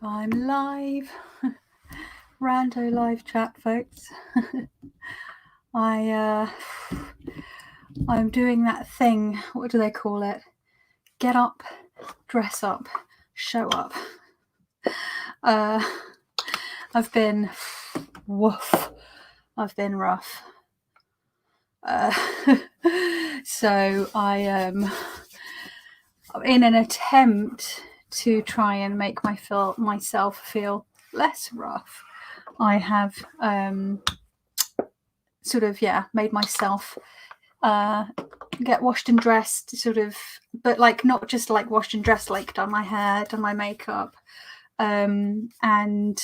I'm live. Rando live chat, folks. I'm doing that thing. What do they call it? Get up, dress up, show up. I've been woof. I've been rough. So I am in an attempt to try and make myself feel less rough. I have made myself get washed and dressed, but like not just like washed and dressed, like done my hair, done my makeup, and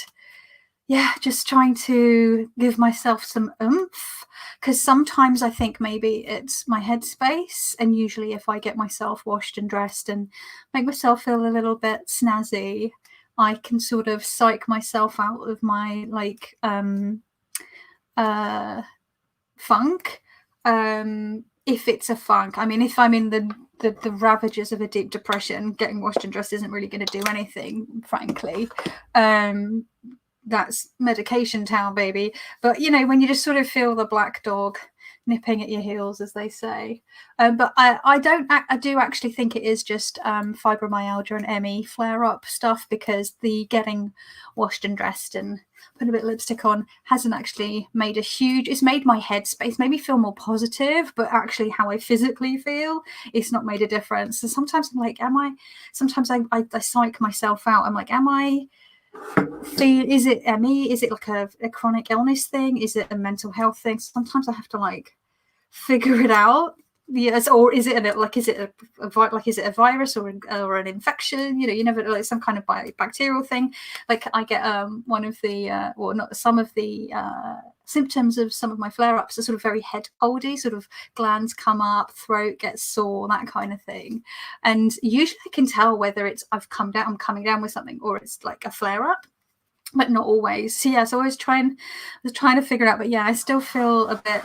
yeah, just trying to give myself some oomph, because sometimes I think maybe it's my headspace, and usually if I get myself washed and dressed and make myself feel a little bit snazzy, I can sort of psych myself out of my funk. If it's a funk, I mean, if I'm in the ravages of a deep depression, getting washed and dressed isn't really going to do anything, frankly. That's medication town, baby. But you know, when you just sort of feel the black dog nipping at your heels, as they say. But I do actually think it is just fibromyalgia and ME flare-up stuff, because the getting washed and dressed and putting a bit of lipstick on hasn't actually made it's made my headspace maybe feel more positive, but actually how I physically feel, it's not made a difference. So sometimes I'm like, sometimes I psych myself out. I'm like, is it ME? Is it like a chronic illness thing? Is it a mental health thing? Sometimes I have to like figure it out. Yes, or is it is it a virus or an infection? You know, you never, like some kind of bacterial thing. Like I get one of the some of the symptoms of some of my flare-ups are sort of very head coldy, sort of glands come up, throat gets sore, that kind of thing. And usually I can tell whether I'm coming down with something, or it's like a flare-up, but not always. So yeah, so I was trying to figure it out, but yeah, I still feel a bit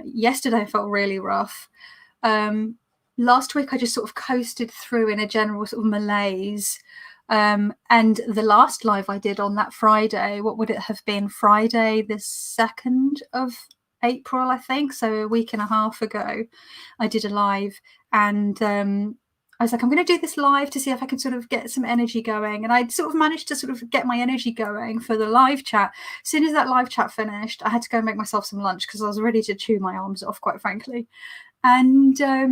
yesterday I felt really rough. Last week I just sort of coasted through in a general sort of malaise. And the last live I did on that Friday, what would it have been? Friday the 2nd of April, I think. So a week and a half ago, I did a live, and I was like, I'm going to do this live to see if I can sort of get some energy going. And I sort of managed to sort of get my energy going for the live chat. As soon as that live chat finished, I had to go and make myself some lunch, because I was ready to chew my arms off, quite frankly. And I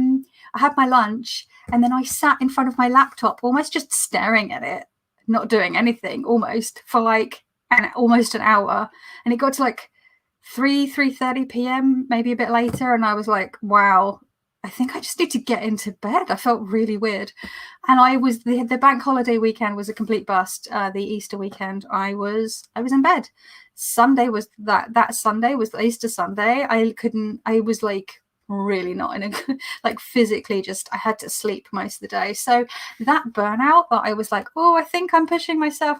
had my lunch, and then I sat in front of my laptop, almost just staring at it, not doing anything, almost for like almost an hour. And it got to like 3:30 p.m., maybe a bit later, and I was like, wow, I think I just need to get into bed. I felt really weird. And I was the bank holiday weekend was a complete bust. The Easter weekend, I was in bed. Sunday was that Sunday was the Easter Sunday. I was like really not in a good, like physically, just I had to sleep most of the day. So that burnout that I was like, oh, I think I'm pushing myself.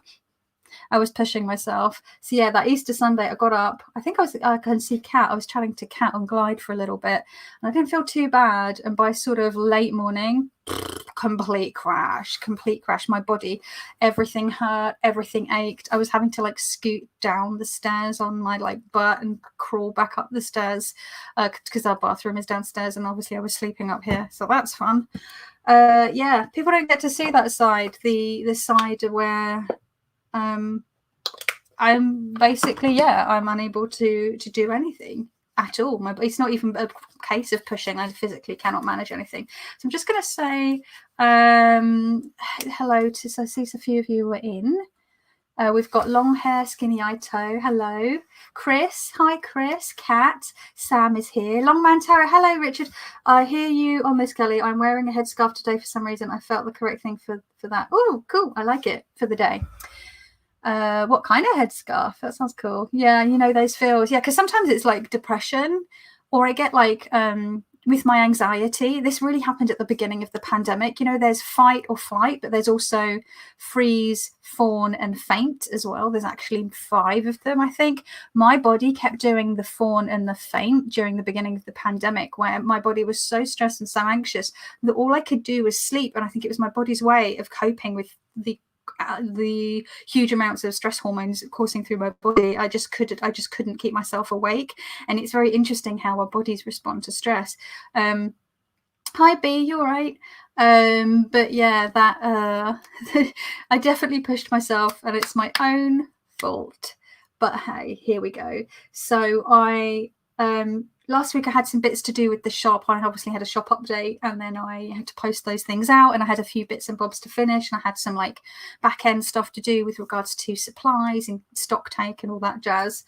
I was pushing myself. So yeah, that Easter Sunday, I got up. I think I can see Kat. I was chatting to Kat on Glide for a little bit, and I didn't feel too bad. And by sort of late morning, complete crash. My body, everything hurt, everything ached. I was having to like scoot down the stairs on my like butt and crawl back up the stairs, because our bathroom is downstairs, and obviously I was sleeping up here, so that's fun. Yeah, people don't get to see that side, the side where I'm basically, I'm unable to do anything at all. It's not even a case of pushing. I physically cannot manage anything. So I'm just going to say hello to, so I see a few of you were in. We've got long hair, skinny eye toe. Hello. Chris. Hi, Chris. Kat. Sam is here. Long man Tara. Hello, Richard. I hear you on Miss Kelly. I'm wearing a headscarf today for some reason. I felt the correct thing for that. Oh, cool. I like it for the day. What kind of headscarf? That sounds cool. Yeah, you know those feels. Yeah, because sometimes it's like depression, or I get like with my anxiety. This really happened at the beginning of the pandemic. You know, there's fight or flight, but there's also freeze, fawn, and faint as well. There's actually 5 of them, I think. My body kept doing the fawn and the faint during the beginning of the pandemic, where my body was so stressed and so anxious that all I could do was sleep. And I think it was my body's way of coping with the the huge amounts of stress hormones coursing through my body, I just couldn't keep myself awake. And it's very interesting how our bodies respond to stress. Hi B, you all right? But yeah, that I definitely pushed myself, and it's my own fault. But hey, here we go. So I last week I had some bits to do with the shop. I obviously had a shop update, and then I had to post those things out, and I had a few bits and bobs to finish, and I had some like back end stuff to do with regards to supplies and stock take and all that jazz.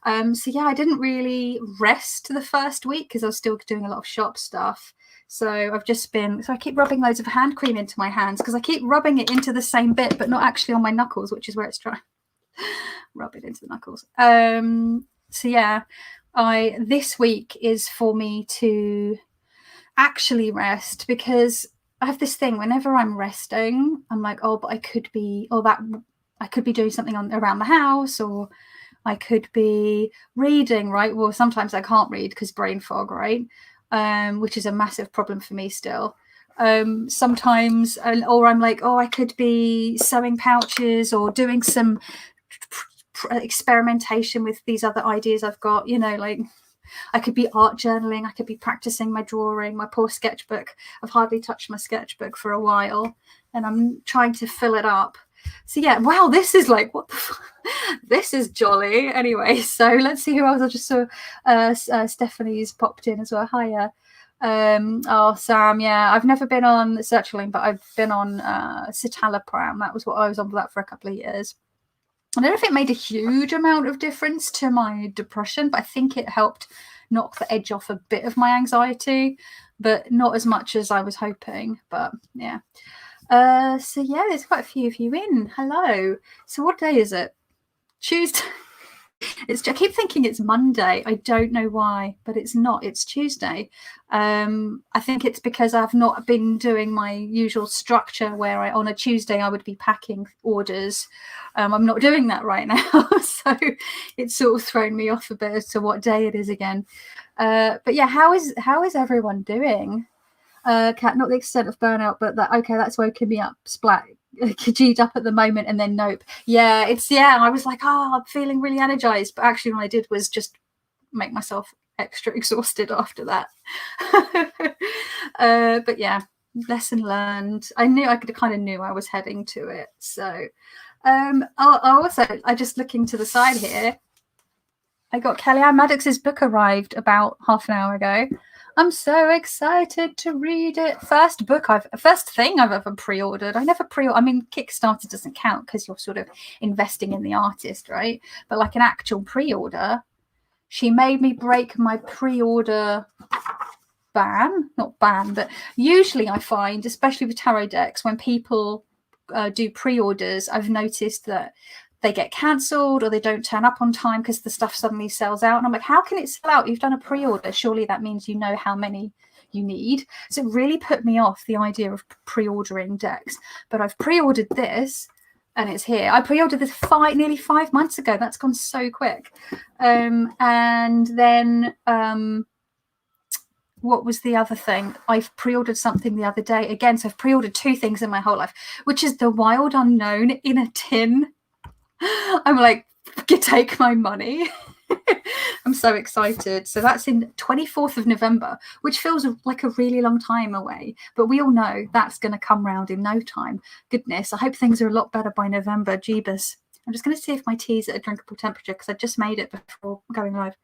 So yeah, I didn't really rest the first week because I was still doing a lot of shop stuff. So I've just been, so I keep rubbing loads of hand cream into my hands because I keep rubbing it into the same bit, but not actually on my knuckles, which is where it's trying. Rub it into the knuckles. So yeah, this week is for me to actually rest, because I have this thing whenever I'm resting, I'm like, oh, but I could be doing something around the house, or I could be reading, right? Well, sometimes I can't read because brain fog, right? Which is a massive problem for me still. Sometimes, or I'm like, oh, I could be sewing pouches or doing some experimentation with these other ideas I've got, like I could be art journaling, I could be practicing my drawing, my poor sketchbook. I've hardly touched my sketchbook for a while, and I'm trying to fill it up. So yeah, wow, this is like, what the fuck? This is jolly. Anyway, so let's see who else. I just saw Stephanie's popped in as well. Hiya. Oh, Sam, yeah, I've never been on sertraline, but I've been on citalopram. That was what I was on for that for a couple of years. I don't know if it made a huge amount of difference to my depression, but I think it helped knock the edge off a bit of my anxiety, but not as much as I was hoping. But yeah. So yeah, there's quite a few of you in. Hello. So what day is it? Tuesday. I keep thinking it's Monday. I don't know why, but it's not. It's Tuesday. I think it's because I've not been doing my usual structure where on a Tuesday I would be packing orders. I'm not doing that right now, so it's sort of thrown me off a bit as to what day it is again. But yeah, how is everyone doing? Kat, not the extent of burnout, but that's woken me up. Splat. Kajid up at the moment, and then nope. Yeah, I was like, I'm feeling really energized, but actually what I did was just make myself extra exhausted after that. But yeah, lesson learned. I kind of knew I was heading to it. So I just looking to the side here, I got Kellyanne Maddox's book arrived about half an hour ago. I'm so excited to read it. First thing I've ever pre-ordered. I never I mean, Kickstarter doesn't count because you're sort of investing in the artist, right? But like an actual pre-order, she made me break my pre-order not ban, but usually I find, especially with tarot decks, when people do pre-orders, I've noticed that they get cancelled or they don't turn up on time because the stuff suddenly sells out. And I'm like, how can it sell out? You've done a pre-order. Surely that means you know how many you need. So it really put me off, the idea of pre-ordering decks. But I've pre-ordered this and it's here. I pre-ordered this nearly 5 months ago. That's gone so quick. And then what was the other thing? I've pre-ordered something the other day again. So I've pre-ordered 2 things in my whole life, which is the Wild Unknown in a tin. I'm like, take my money. I'm so excited. So that's in 24th of November, which feels like a really long time away. But we all know that's going to come round in no time. Goodness, I hope things are a lot better by November. Jeebus. I'm just going to see if my tea's at a drinkable temperature because I just made it before going live.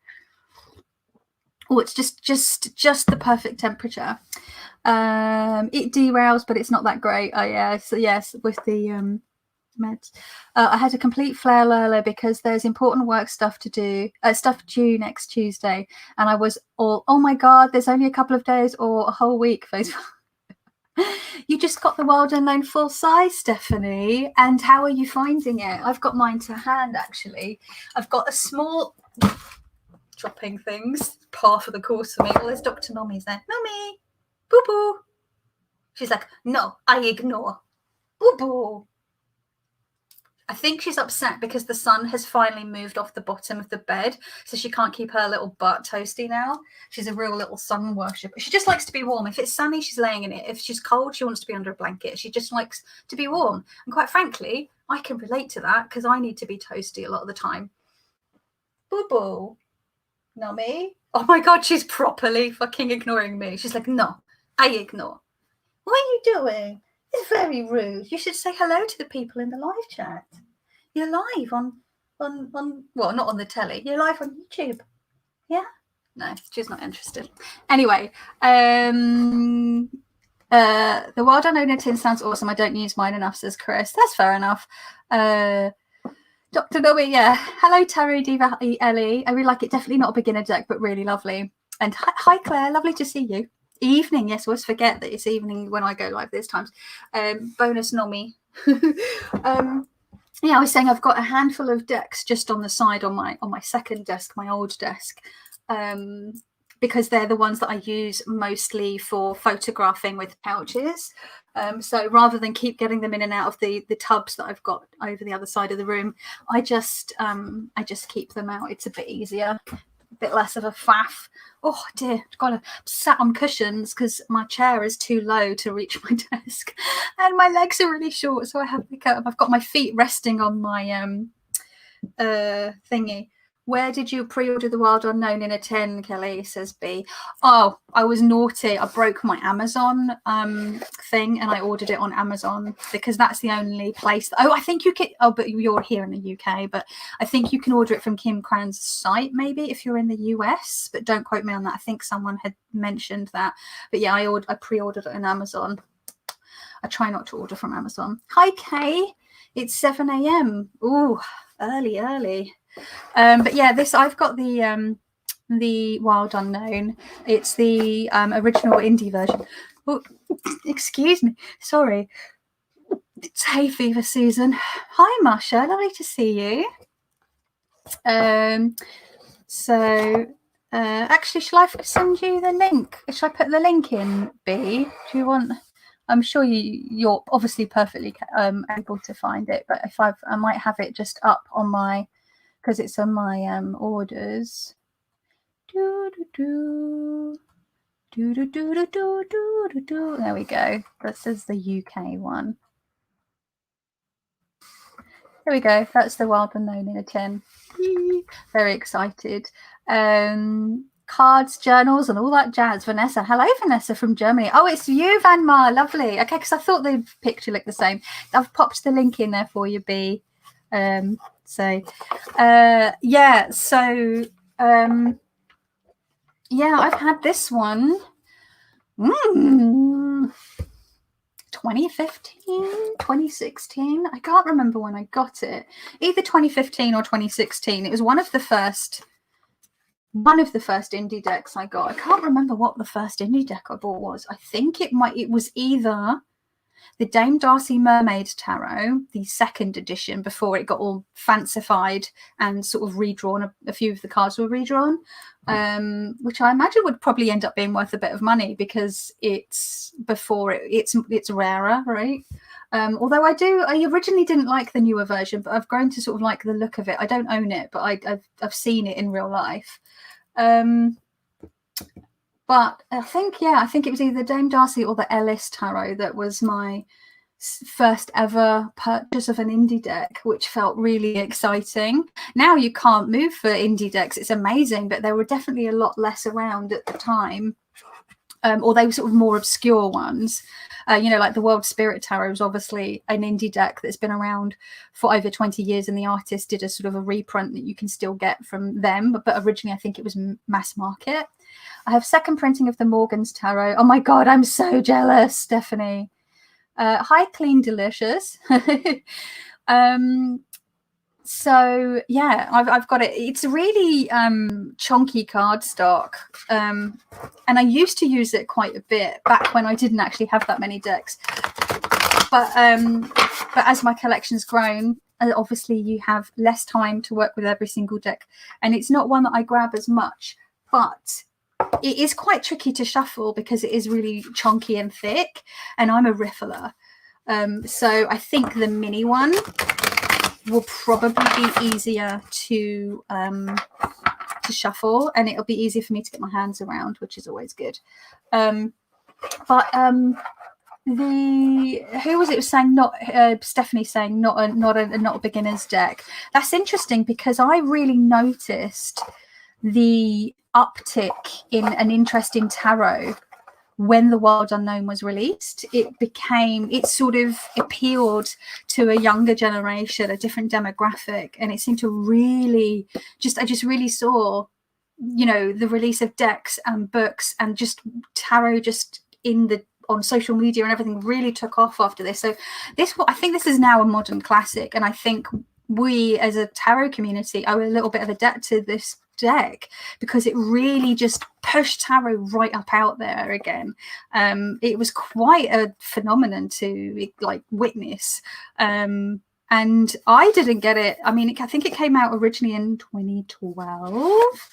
Oh, it's just the perfect temperature. It derails, but it's not that great. Oh yeah. So yes, with the meds. I had a complete flare Lurla because there's important work stuff due next Tuesday, and I was all, oh my god, there's only a couple of days or a whole week. You just got the Wild Unknown full size, Stephanie, and how are you finding it? I've got mine to hand actually. I've got a small dropping things par for the course for me. Well, there's Dr. Mommy's there. Mommy, boo boo. She's like, no, I ignore. Boo boo. I think she's upset because the sun has finally moved off the bottom of the bed, so she can't keep her little butt toasty now. She's a real little sun worshipper. She just likes to be warm. If it's sunny, she's laying in it. If she's cold, she wants to be under a blanket. She just likes to be warm. And quite frankly, I can relate to that because I need to be toasty a lot of the time. Boo-boo. Not me. Oh my God, she's properly fucking ignoring me. She's like, no, I ignore. What are you doing? It's very rude. You should say hello to the people in the live chat. You're live on well, not on the telly. You're live on YouTube. Yeah? No, she's not interested. Anyway, the Wild Unknown in a Tin sounds awesome. I don't use mine enough, says Chris. That's fair enough. Dr. Nobby, yeah. Hello, Terry, Diva, Ellie. I really like it. Definitely not a beginner deck, but really lovely. And hi, Claire. Lovely to see you. Evening, yes, always forget that it's evening when I go live this times. Bonus Nomi. Yeah, I was saying I've got a handful of decks just on the side on my second desk, my old desk, because they're the ones that I use mostly for photographing with pouches. So rather than keep getting them in and out of the tubs that I've got over the other side of the room, I just keep them out. It's a bit easier, a bit less of a faff. Oh dear, I've got to sat on cushions because my chair is too low to reach my desk, and my legs are really short, so I have to get up. I've got my feet resting on my thingy. Where did you pre-order the Wild Unknown in a tin, Kelly, says B. Oh, I was naughty. I broke my Amazon thing and I ordered it on Amazon because that's the only place. I think you can. Oh, but you're here in the UK, but I think you can order it from Kim Cran's site, maybe if you're in the US, but don't quote me on that. I think someone had mentioned that. But yeah, I pre-ordered it on Amazon. I try not to order from Amazon. Hi, Kay. It's 7 a.m. Ooh, early. But yeah, I've got the Wild Unknown. It's the original indie version. Oh, excuse me, sorry. It's hay fever season. Hi, Masha, lovely to see you. Actually, shall I send you the link? Shall I put the link in, B? Do you want? I'm sure you're obviously perfectly able to find it, but if I might have it just up on my. Because it's on my orders. There we go. This is the UK one. There we go. That's the Wild Unknown in a tin. Very excited. Cards, journals, and all that jazz. Vanessa. Hello, Vanessa from Germany. Oh, it's you, Van Mar. Lovely. Okay, because I thought the picture looked the same. I've popped the link in there for you, B. I've had this one 2015, 2016. I can't remember when I got it, either 2015 or 2016. It was one of the first indie decks I got. I can't remember what the first indie deck I bought was. I think it was either the Dame Darcy Mermaid Tarot, the second edition, before it got all fancified and sort of redrawn. A few of the cards were redrawn, which I imagine would probably end up being worth a bit of money because it's rarer, right? Although I originally didn't like the newer version, but I've grown to sort of like the look of it. I don't own it, but I've seen it in real life. But I think it was either Dame Darcy or the Ellis Tarot that was my first ever purchase of an indie deck, which felt really exciting. Now you can't move for indie decks. It's amazing, but there were definitely a lot less around at the time. Or they were sort of more obscure ones. Like the World Spirit Tarot was obviously an indie deck that's been around for over 20 years, and the artist did a sort of a reprint that you can still get from them. But originally, I think it was mass market. I have second printing of the Morgan's Tarot. Oh my God, I'm so jealous, Stephanie. Hi, Clean Delicious. So yeah, I've got it. It's really chunky cardstock, and I used to use it quite a bit back when I didn't actually have that many decks. But as my collection's grown, obviously you have less time to work with every single deck, and it's not one that I grab as much. But it is quite tricky to shuffle because it is really chunky and thick, and I'm a riffler. So I think the mini one will probably be easier to shuffle, and it'll be easier for me to get my hands around, which is always good. But who was it saying, not Stephanie saying not a beginner's deck. That's interesting, because I really noticed the uptick in an interest in tarot when the Wild Unknown was released. It sort of appealed to a younger generation, a different demographic, and it seemed to really I just really saw, you know, the release of decks and books and just tarot just on social media and everything really took off after this. So I think this is now a modern classic, and I think we as a tarot community owe a little bit of a debt to this deck, because it really just pushed tarot right up out there again. It was quite a phenomenon to like witness. And I didn't get it. I mean, I think it came out originally in 2012.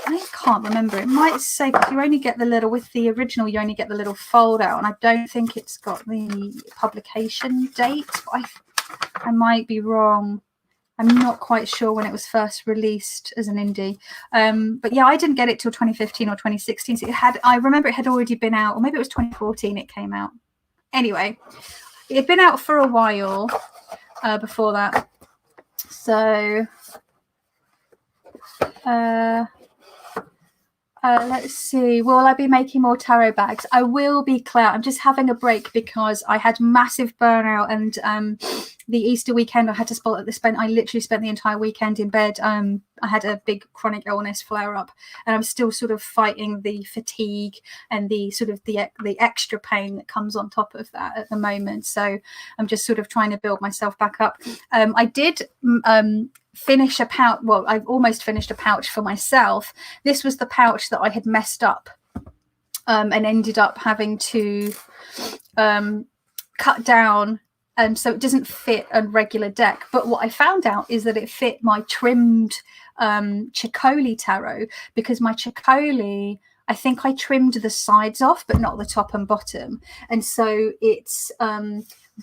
I can't remember. It might say, because you only get the little, with the original, you only get the little fold out. And I don't think it's got the publication date. But I might be wrong. I'm not quite sure when it was first released as an indie. But yeah, I didn't get it till 2015 or 2016. So I remember it had already been out, or maybe it was 2014 it came out. Anyway, it had been out for a while before that. So let's see. Will I be making more tarot bags? I will be, Claire. I'm just having a break because I had massive burnout, and the Easter weekend I had to I literally spent the entire weekend in bed. I had a big chronic illness flare up, and I'm still sort of fighting the fatigue and the sort of the extra pain that comes on top of that at the moment. So I'm just sort of trying to build myself back up. I did finish a pouch. Well, I've almost finished a pouch for myself. This was the pouch that I had messed up and ended up having to cut down, so it doesn't fit a regular deck. But what I found out is that it fit my trimmed Chicoli tarot, because my Chicoli, I think I trimmed the sides off but not the top and bottom, and so it's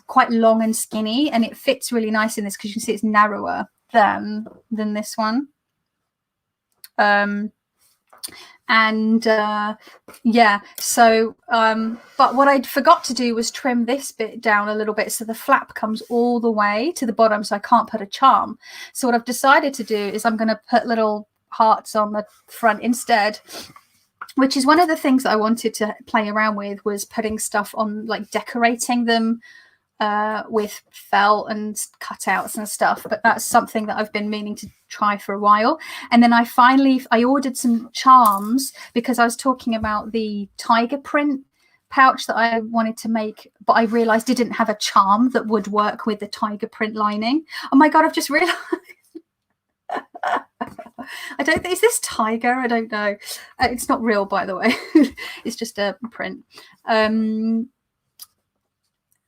quite long and skinny, and it fits really nice in this, because you can see it's narrower than this one. Yeah, so but what I forgot to do was trim this bit down a little bit, so the flap comes all the way to the bottom, so I can't put a charm. So what I've decided to do is I'm going to put little hearts on the front instead, which is one of the things that I wanted to play around with, was putting stuff on, like decorating them with felt and cutouts and stuff. But that's something that I've been meaning to try for a while. And then I ordered some charms, because I was talking about the tiger print pouch that I wanted to make, but I realized didn't have a charm that would work with the tiger print lining. Oh my god, I've just realized. I don't think, is this tiger? I don't know. It's not real, by the way. It's just a print.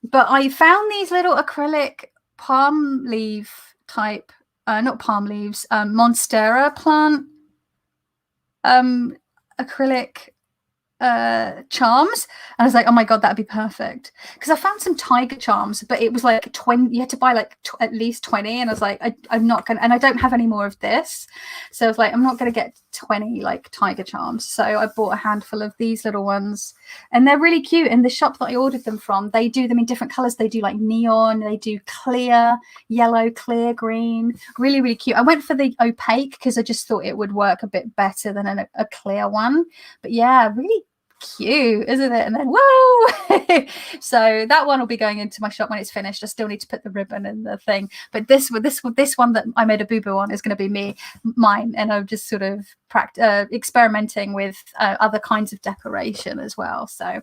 But I found these little acrylic palm leaf type, not palm leaves, Monstera plant acrylic charms, and I was like, oh my god, that'd be perfect, because I found some tiger charms, but it was like 20, you had to buy like at least 20, and I was like, I'm not gonna, and I don't have any more of this, so I was like, I'm not gonna get 20 like tiger charms. So I bought a handful of these little ones, and they're really cute. And the shop that I ordered them from, they do them in different colors. They do like neon, they do clear yellow, clear green, really, really cute. I went for the opaque because I just thought it would work a bit better than a clear one. But yeah, really cute, isn't it? And then whoa. So that one will be going into my shop when it's finished. I still need to put the ribbon in the thing, but this one that I made a boo-boo on is going to be mine, and I'm just sort of experimenting with other kinds of decoration as well. So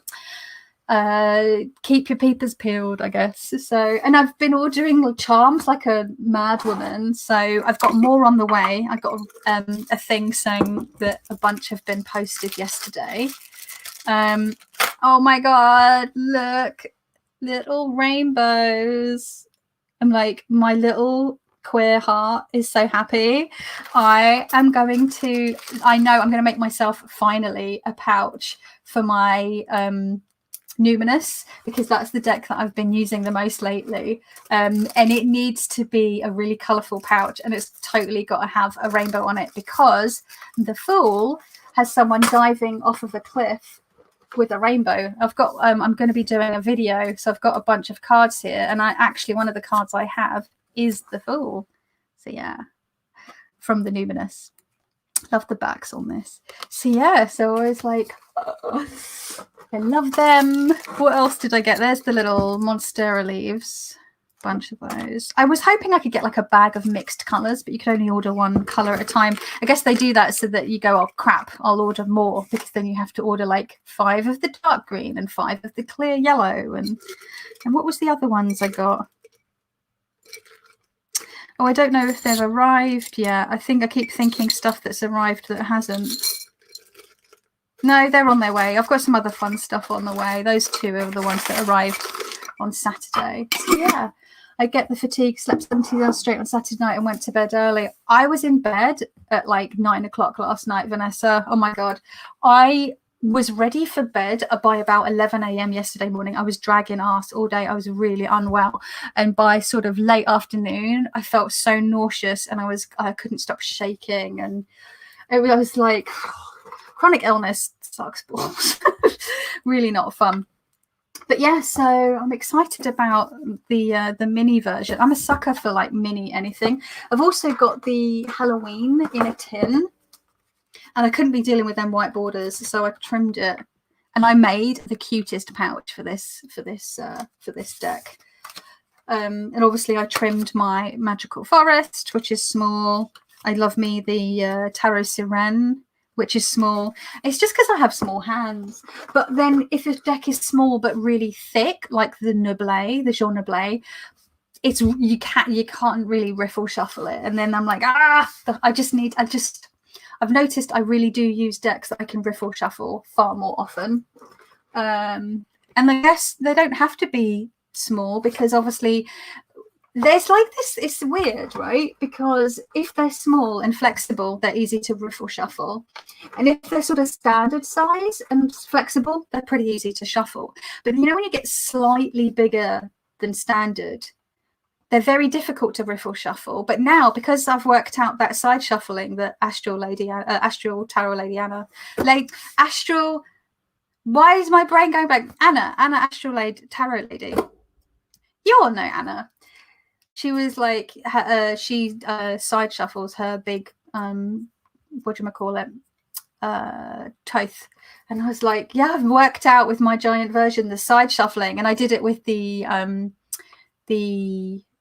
keep your peepers peeled, I guess. So, and I've been ordering charms like a mad woman, so I've got more on the way. I got a thing saying that a bunch have been posted yesterday. Oh my god, look, little rainbows. I'm like, my little queer heart is so happy. I know I'm going to make myself finally a pouch for my Numinous, because that's the deck that I've been using the most lately. And it needs to be a really colourful pouch, and it's totally got to have a rainbow on it, because the Fool has someone diving off of a cliff with a rainbow. I've got I'm going to be doing a video, so I've got a bunch of cards here, and one of the cards I have is the Fool. So yeah, from the Numinous. Love the backs on this. So yeah, so I was like, oh, I love them. What else did I get? There's the little Monstera leaves. Bunch of those. I was hoping I could get like a bag of mixed colours, but you can only order one colour at a time. I guess they do that so that you go, oh crap, I'll order more, because then you have to order like 5 of the dark green and 5 of the clear yellow. And what was the other ones I got? Oh, I don't know if they've arrived yet. I keep thinking stuff that's arrived that hasn't. No, they're on their way. I've got some other fun stuff on the way. Those 2 are the ones that arrived on Saturday. So yeah, I get the fatigue, slept 17 hours straight on Saturday night and went to bed early. I was in bed at like 9 o'clock last night, Vanessa. Oh my God. I was ready for bed by about 11 a.m. yesterday morning. I was dragging ass all day. I was really unwell. And by sort of late afternoon, I felt so nauseous, and I couldn't stop shaking. And I was like, chronic illness sucks balls. Really not fun. But yeah, so I'm excited about the mini version. I'm a sucker for like mini anything. I've also got the Halloween in a tin, and I couldn't be dealing with them white borders, so I trimmed it, and I made the cutest pouch for this deck. And obviously I trimmed my Magical Forest, which is small. I love me the Tarot Sirene, which is small. It's just because I have small hands. But then if a deck is small but really thick, like the Nublet, the Jean Nublet, you can't really riffle shuffle it. And then I'm like, I've noticed I really do use decks that I can riffle shuffle far more often. And I guess they don't have to be small, because obviously there's like this, it's weird, right? Because if they're small and flexible, they're easy to riffle shuffle. And if they're sort of standard size and flexible, they're pretty easy to shuffle. But you know, when you get slightly bigger than standard, they're very difficult to riffle shuffle. But now, because I've worked out that side shuffling that Astral Tarot Lady Anna, why is my brain going back? Anna Astral Lady Tarot Lady. You all know Anna. She was like, she side shuffles her big, toth. And I was like, yeah, I've worked out with my giant version the side shuffling, and I did it with the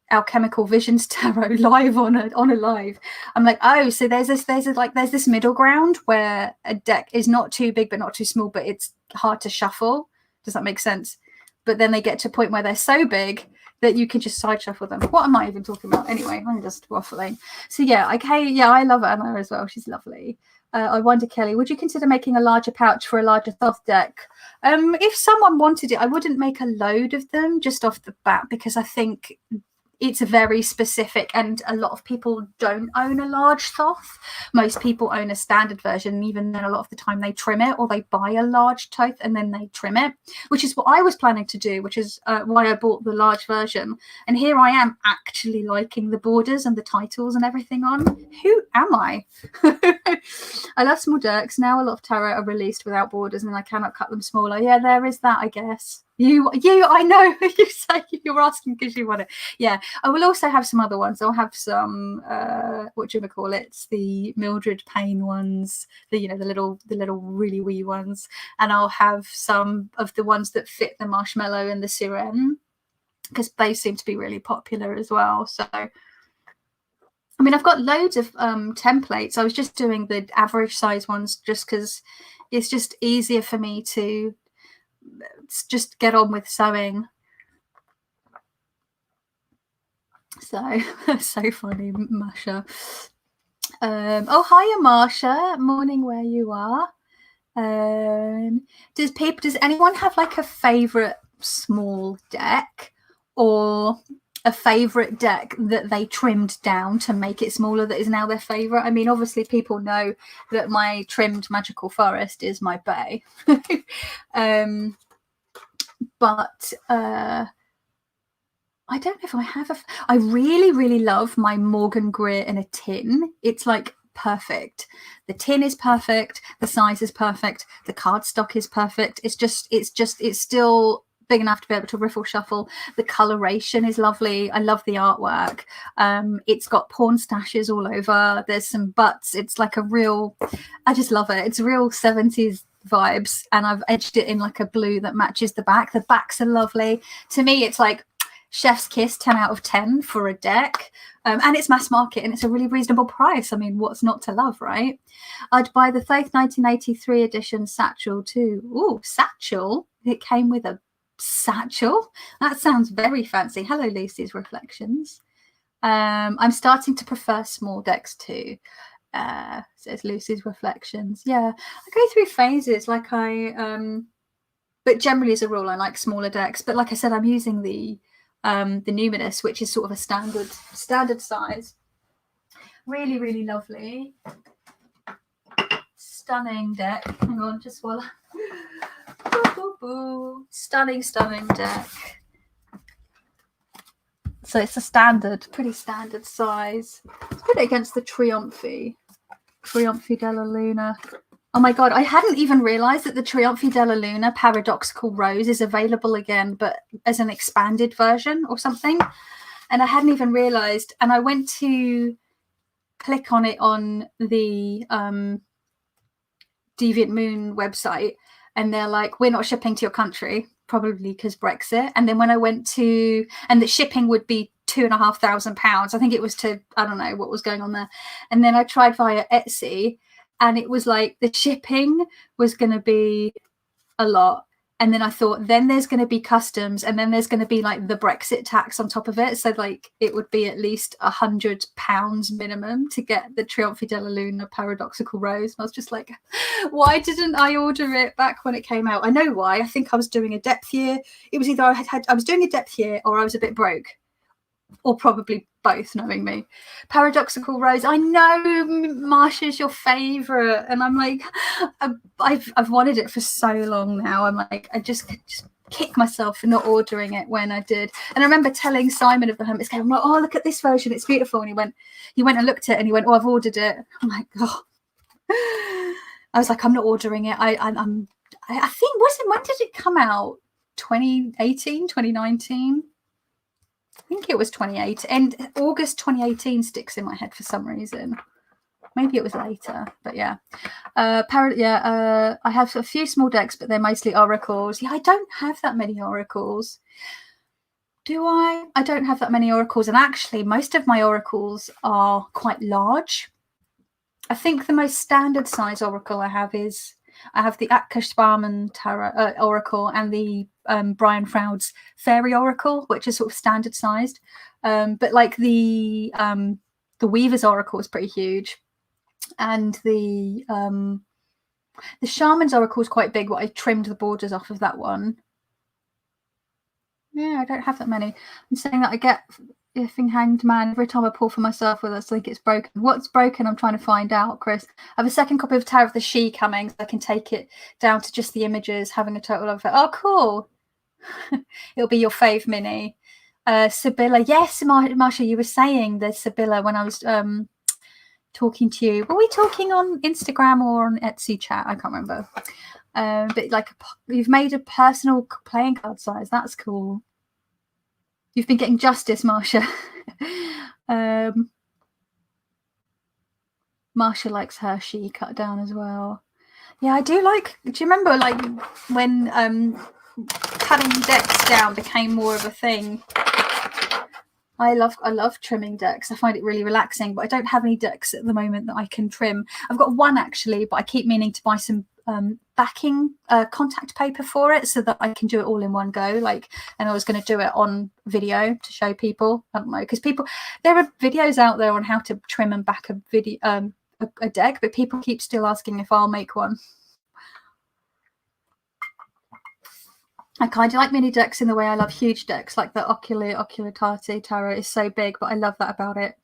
Alchemical Visions Tarot live on a live. I'm like, oh, so there's this middle ground where a deck is not too big but not too small, but it's hard to shuffle. Does that make sense? But then they get to a point where they're so big that you can just side shuffle them. What am I even talking about? Anyway, I'm just waffling. So yeah, okay, yeah, I love Anna as well. She's lovely. I wonder, Kelly, would you consider making a larger pouch for a larger soft deck? If someone wanted it, I wouldn't make a load of them just off the bat, because I think it's very specific, and a lot of people don't own a large Thoth. Most people own a standard version, and even then a lot of the time they trim it, or they buy a large Thoth and then they trim it, which is what I was planning to do, which is why I bought the large version. And here I am actually liking the borders and the titles and everything on. Who am I? I love small decks. Now a lot of tarot are released without borders and I cannot cut them smaller. Yeah, there is that, I guess. You, I know. You say you're asking because you want it. Yeah, I will also have some other ones. I'll have some, the Mildred Payne ones, the little really wee ones, and I'll have some of the ones that fit the Marshmallow and the Sirene, because they seem to be really popular as well. So, I mean, I've got loads of templates. I was just doing the average size ones just because it's just easier for me to just get on with sewing. So funny, Masha. Oh, hiya, Marsha. Morning where you are. Does anyone have like a favorite small deck, or a favorite deck that they trimmed down to make it smaller that is now their favorite? I mean, obviously people know that my trimmed Magical Forest is my bae. but I don't know if I have I really love my Morgan Greer in a tin. It's like perfect. The tin is perfect. The size is perfect. The cardstock is perfect. It's still big enough to be able to riffle shuffle. The coloration is lovely. I love the artwork. It's got porn stashes all over. There's some butts. It's like a real, I just love it. It's real 70s vibes, and I've edged it in like a blue that matches the back. The backs are lovely. To me, it's like chef's kiss, 10 out of 10 for a deck. And it's mass market, and it's a really reasonable price. I mean, what's not to love, right? I'd buy the Faith 1983 edition satchel too. Ooh, satchel. It came with a satchel. That sounds very fancy. Hello, Lucy's Reflections. I'm starting to prefer small decks too, says Lucy's Reflections. Yeah, I go through phases. Like but generally as a rule, I like smaller decks. But like I said, I'm using the Numinous, which is sort of a standard size. Really lovely, stunning deck. Hang on, just while stunning deck. So it's a pretty standard size. Let's put it against the Trionfi della Luna. Oh my god, I hadn't even realized that the Trionfi della Luna Paradoxical Rose is available again, but as an expanded version or something. And I hadn't even realized. And I went to click on it on the Deviant Moon website, and they're like, we're not shipping to your country, probably because Brexit. And then when I went to, and the shipping would be £2,500. I think it was to, I don't know what was going on there. And then I tried via Etsy, and it was like the shipping was going to be a lot. And then I thought, then there's going to be customs, and then there's going to be like the Brexit tax on top of it. So like it would be at least £100 minimum to get the Trionfi della Luna Paradoxical Rose. And I was just like, why didn't I order it back when it came out? I know why. I think I was doing a depth year. It was either I was doing a depth year, or I was a bit broke, or probably both, knowing me. Paradoxical Rose. I know Marsha's your favorite, and I'm like, I've wanted it for so long now. I'm like, I just kick myself for not ordering it when I did. And I remember telling Simon of the Hermit's Cave, I'm like, oh, look at this version, it's beautiful. And he went and looked at it, and he went, oh, I've ordered it. I'm like, oh. I was like, I'm not ordering it. I think, when did it come out? 2018, 2019? I think it was 2018, and August 2018 sticks in my head for some reason. Maybe it was later, but yeah. I have a few small decks, but they're mostly oracles. Yeah, I don't have that many oracles. Do I? I don't have that many oracles, and actually most of my oracles are quite large. I think the most standard size oracle I have is, I have the Atka Sparman Tarot Oracle and the Brian Froud's Fairy Oracle, which is sort of standard sized. But like the Weaver's Oracle is pretty huge, and the Shaman's Oracle is quite big, but I trimmed the borders off of that one. Yeah, I don't have that many. I'm saying that I get effing Hanged Man every time I pull for myself, whether it's like it's broken. What's broken? I'm trying to find out, Chris. I have a second copy of Tower of the She coming, so I can take it down to just the images, having a total of it. Oh, cool. It'll be your fave mini. Sibylla. Yes, Marsha, you were saying there's Sibylla when I was talking to you. Were we talking on Instagram or on Etsy chat? I can't remember. But like, you've made a personal playing card size. That's cool. You've been getting justice, Marsha. Marsha likes her She cut down as well. Yeah, I do like. Do you remember like when cutting decks down became more of a thing? I love trimming decks. I find it really relaxing, but I don't have any decks at the moment that I can trim. I've got one actually, but I keep meaning to buy some backing contact paper for it so that I can do it all in one go. Like, and I was going to do it on video to show people. I don't know, because there are videos out there on how to trim and back a video a deck, but people keep still asking if I'll make one. I kind of like mini decks in the way I love huge decks, like the Oculatati Tarot is so big, but I love that about it.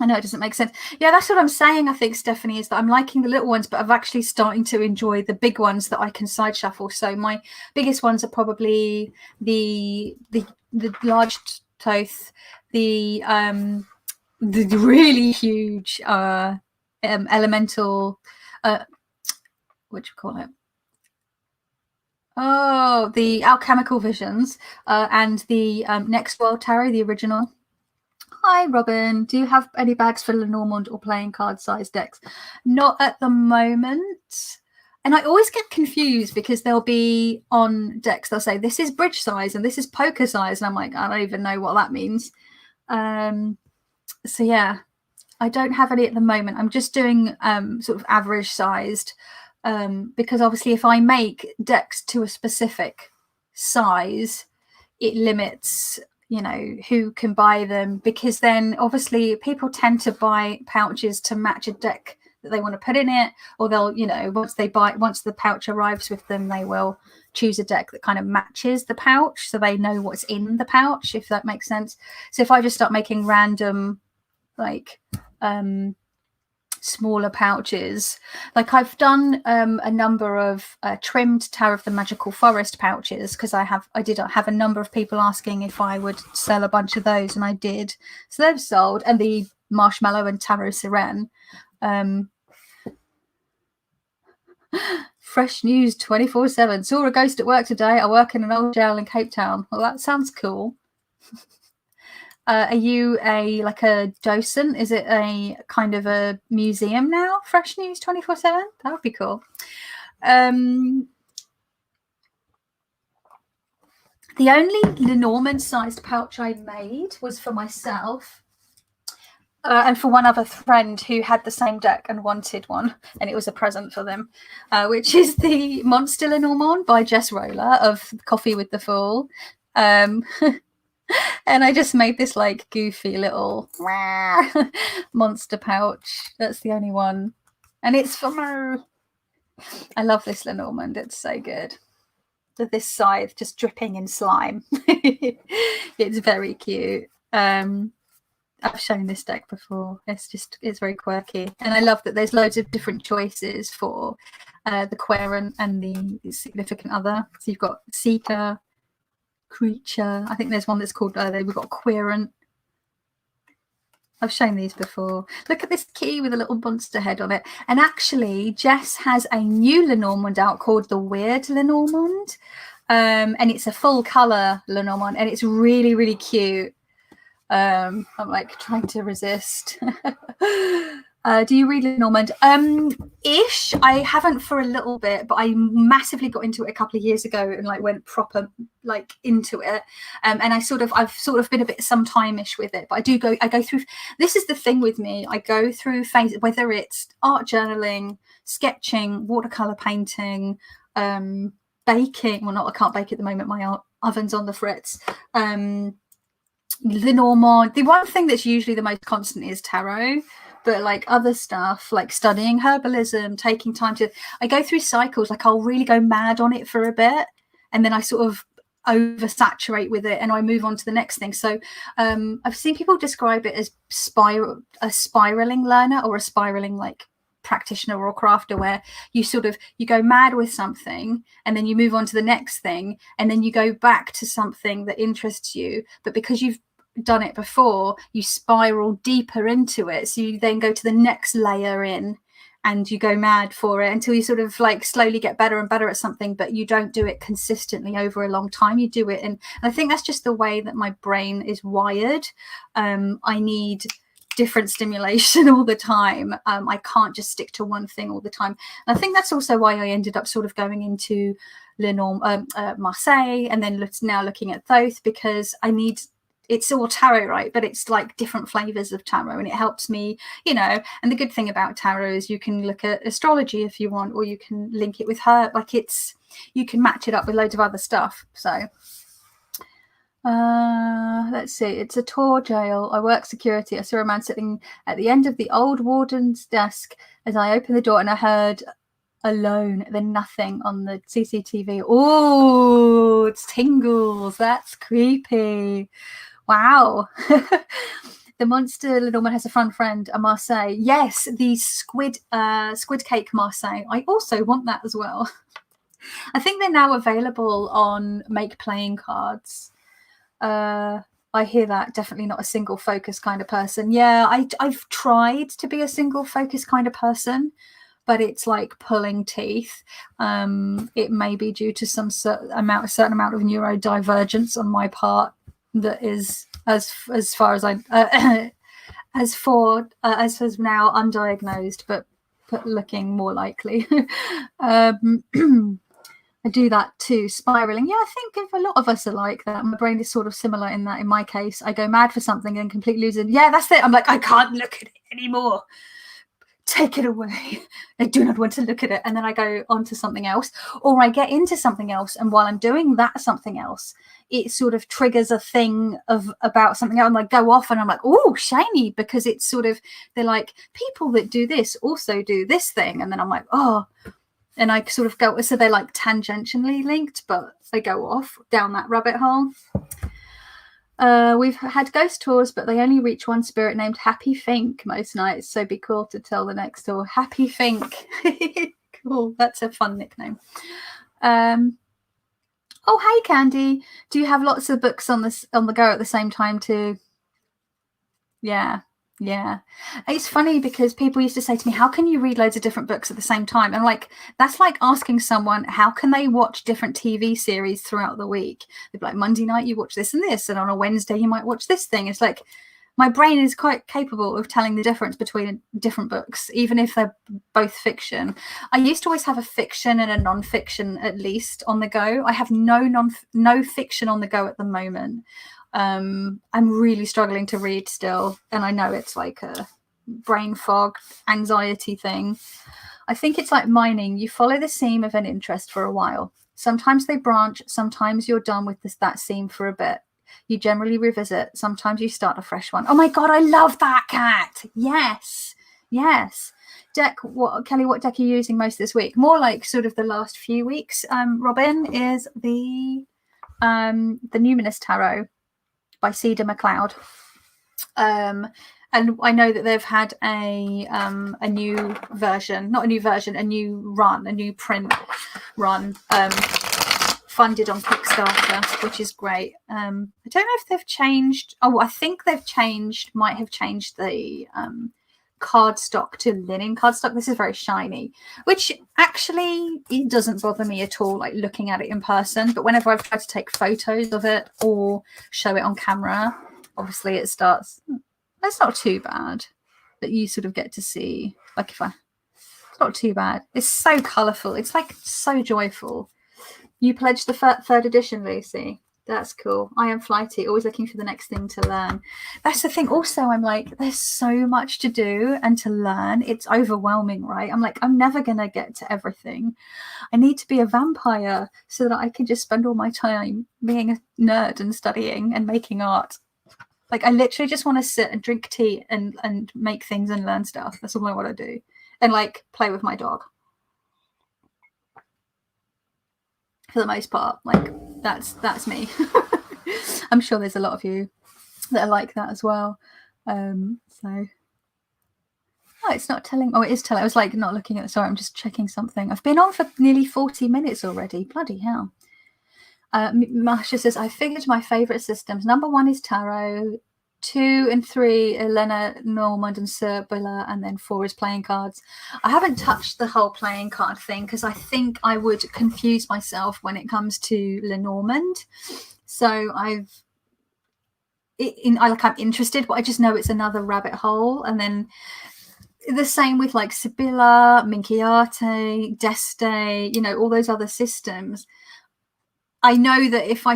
I know it doesn't make sense. Yeah, that's what I'm saying, I think, Stephanie, is that I'm liking the little ones, but I'm actually starting to enjoy the big ones that I can side shuffle. So my biggest ones are probably the large Thoth, the really huge elemental, what do you call it? Oh, the Alchemical Visions, and the Next World Tarot, the original. Hi, Robin. Do you have any bags for Lenormand or playing card size decks? Not at the moment. And I always get confused because they'll be on decks, they'll say this is bridge size and this is poker size. And I'm like, I don't even know what that means. So yeah, I don't have any at the moment. I'm just doing sort of average sized, because obviously if I make decks to a specific size, it limits, you know, who can buy them, because then obviously people tend to buy pouches to match a deck that they want to put in it, or they'll, you know, once the pouch arrives with them, they will choose a deck that kind of matches the pouch so they know what's in the pouch, if that makes sense. So if I just start making random like smaller pouches, like I've done a number of trimmed Tower of the Magical Forest pouches, because I did have a number of people asking if I would sell a bunch of those, and I did, so they've sold. And the Marshmallow and Tarot Sirene. Fresh news 24/7. Saw a ghost at work today. I work in an old jail in Cape Town. Well, that sounds cool. Are you a docent? Is it a kind of a museum now? Fresh news 24/7? That would be cool. The only Lenormand sized pouch I made was for myself, and for one other friend who had the same deck and wanted one, and it was a present for them, which is the Monster Lenormand by Jess Roller of Coffee with the Fool. And I just made this like goofy little monster pouch. That's the only one. And it's from I love this Lenormand. It's so good. With this scythe just dripping in slime. It's very cute. I've shown this deck before. It's very quirky. And I love that there's loads of different choices for the querent and the significant other. So you've got Seeker, Creature. I think there's one that's called we've got Querent. I've shown these before. Look at this key with a little monster head on it. And actually, Jess has a new Lenormand out called the Weird Lenormand, and it's a full color Lenormand, and it's really, really cute. I'm like trying to resist. Do you read Lenormand? Ish. I haven't for a little bit, but I massively got into it a couple of years ago and like went proper like into it. And I've sort of been a bit sometime-ish with it, but I go through. This is the thing with me. I go through phases, whether it's art journaling, sketching, watercolor painting, baking. Well, I can't bake at the moment. My oven's on the fritz. Lenormand. The one thing that's usually the most constant is tarot. But like other stuff, like studying herbalism, taking time to, I go through cycles. Like I'll really go mad on it for a bit, and then I sort of oversaturate with it, and I move on to the next thing. So I've seen people describe it as a spiraling learner, or a spiraling like practitioner or crafter, where you go mad with something, and then you move on to the next thing, and then you go back to something that interests you. But because you've done it before, you spiral deeper into it, so you then go to the next layer in, and you go mad for it until you sort of like slowly get better and better at something, but you don't do it consistently over a long time. You do it, and I think that's just the way that my brain is wired. I need different stimulation all the time. I can't just stick to one thing all the time. And I think that's also why I ended up sort of going into Marseille, and then now looking at Thoth, because it's all tarot, right? But it's like different flavors of tarot, and it helps me, you know. And the good thing about tarot is you can look at astrology if you want, or you can link it with her. Like you can match it up with loads of other stuff. So let's see. It's a Tor jail. I work security. I saw a man sitting at the end of the old warden's desk as I opened the door, and I heard alone, then nothing on the CCTV. Oh, it's tingles. That's creepy. Wow. The monster Lenormand has a fun friend, a Marseille. Yes, the squid cake Marseille. I also want that as well. I think they're now available on Make playing cards. I hear that. Definitely not a single focus kind of person. Yeah, I've tried to be a single focus kind of person, but it's like pulling teeth. It may be due to some certain amount of neurodivergence on my part that is, as far as I as is now undiagnosed, but looking more likely. I do that too, spiraling. Yeah, I think if a lot of us are like that. My brain is sort of similar in that. In my case, I go mad for something and completely lose it. Yeah, that's it. I'm like, I can't look at it anymore. Take it away. I do not want to look at it. And then I go on to something else, or I get into something else. And while I'm doing that something else, it sort of triggers a thing about something else. And I go off and I'm like, oh, shiny, because it's sort of, they're like, people that do this also do this thing. And then I'm like, oh, and I sort of go, so they're like tangentially linked, but they go off down that rabbit hole. We've had ghost tours, but they only reach one spirit named Happy Fink most nights. So be cool to tell the next tour. Happy Fink. Cool. That's a fun nickname. Oh, hey, Candy. Do you have lots of books on the go at the same time too? Yeah. Yeah. It's funny because people used to say to me, how can you read loads of different books at the same time? And like, that's like asking someone, how can they watch different TV series throughout the week? They'd be like, Monday night, you watch this and this. And on a Wednesday, you might watch this thing. It's like, my brain is quite capable of telling the difference between different books, even if they're both fiction. I used to always have a fiction and a non-fiction at least on the go. I have no fiction on the go at the moment. I'm really struggling to read still, and I know it's like a brain fog anxiety thing. I think it's like mining. You follow the seam of an interest for a while. Sometimes they branch, sometimes you're done with that seam for a bit. You generally revisit, sometimes you start a fresh one. Oh my god, I love that cat. Yes deck. Kelly, what deck are you using most this week? More like sort of the last few weeks. Robin, is the Numinous Tarot by Cedar McLeod. And I know that they've had a new version, not a new version, a new print run, funded on Kickstarter, which is great. I don't know if they've changed. Oh, I think might have changed the cardstock to linen cardstock. This is very shiny, which actually it doesn't bother me at all, like looking at it in person. But whenever I've tried to take photos of it or show it on camera, obviously it starts. It's not too bad, but you sort of get to see, like, it's not too bad. It's so colourful. It's like so joyful. You pledged the third edition, Lucy. That's cool. I am flighty, always looking for the next thing to learn. That's the thing. Also, I'm like, there's so much to do and to learn. It's overwhelming, right? I'm like, I'm never going to get to everything. I need to be a vampire so that I can just spend all my time being a nerd and studying and making art. Like, I literally just want to sit and drink tea and make things and learn stuff. That's all I want to do. And, like, play with my dog. For the most part, like, that's me. I'm sure there's a lot of you that are like that as well. So it's not telling. Oh, it is telling. I was like not looking at. Sorry, I'm just checking something. I've been on for nearly 40 minutes already. Bloody hell. Masha says, I figured my favorite systems. Number 1 is tarot. 2 and 3 are Lenormand and Sibylla, and then 4 is playing cards. I haven't touched the whole playing card thing because I think I would confuse myself when it comes to Lenormand. So I'm interested, but I just know it's another rabbit hole. And then the same with like Sibylla, Minchiate, Deste, all those other systems. I know that if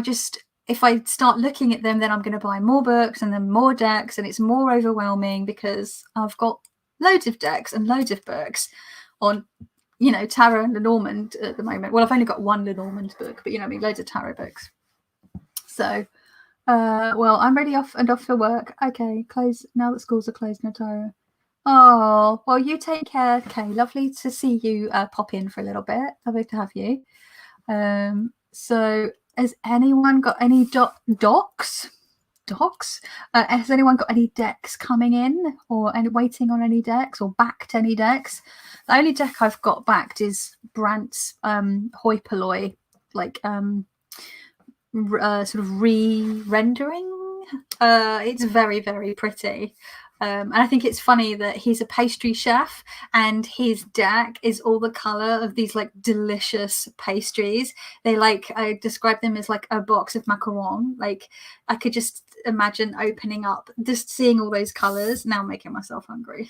I start looking at them, then I'm going to buy more books and then more decks, and it's more overwhelming because I've got loads of decks and loads of books on, tarot and Lenormand at the moment. Well, I've only got one Lenormand book, but loads of tarot books. So, well, I'm ready off for work. Okay, close now that schools are closed, Natara. Oh, well, you take care. Okay, lovely to see you pop in for a little bit. Lovely to have you. So has anyone got any docs? stocks. Has anyone got any decks coming in, or any waiting on any decks, or backed any decks? The only deck I've got backed is Brandt's Hoi Polloi, like sort of re-rendering. It's very, very pretty. And I think it's funny that he's a pastry chef and his deck is all the color of these like delicious pastries. They like, I describe them as like a box of macaron. Like I could just imagine opening up, just seeing all those colors. Now I'm making myself hungry.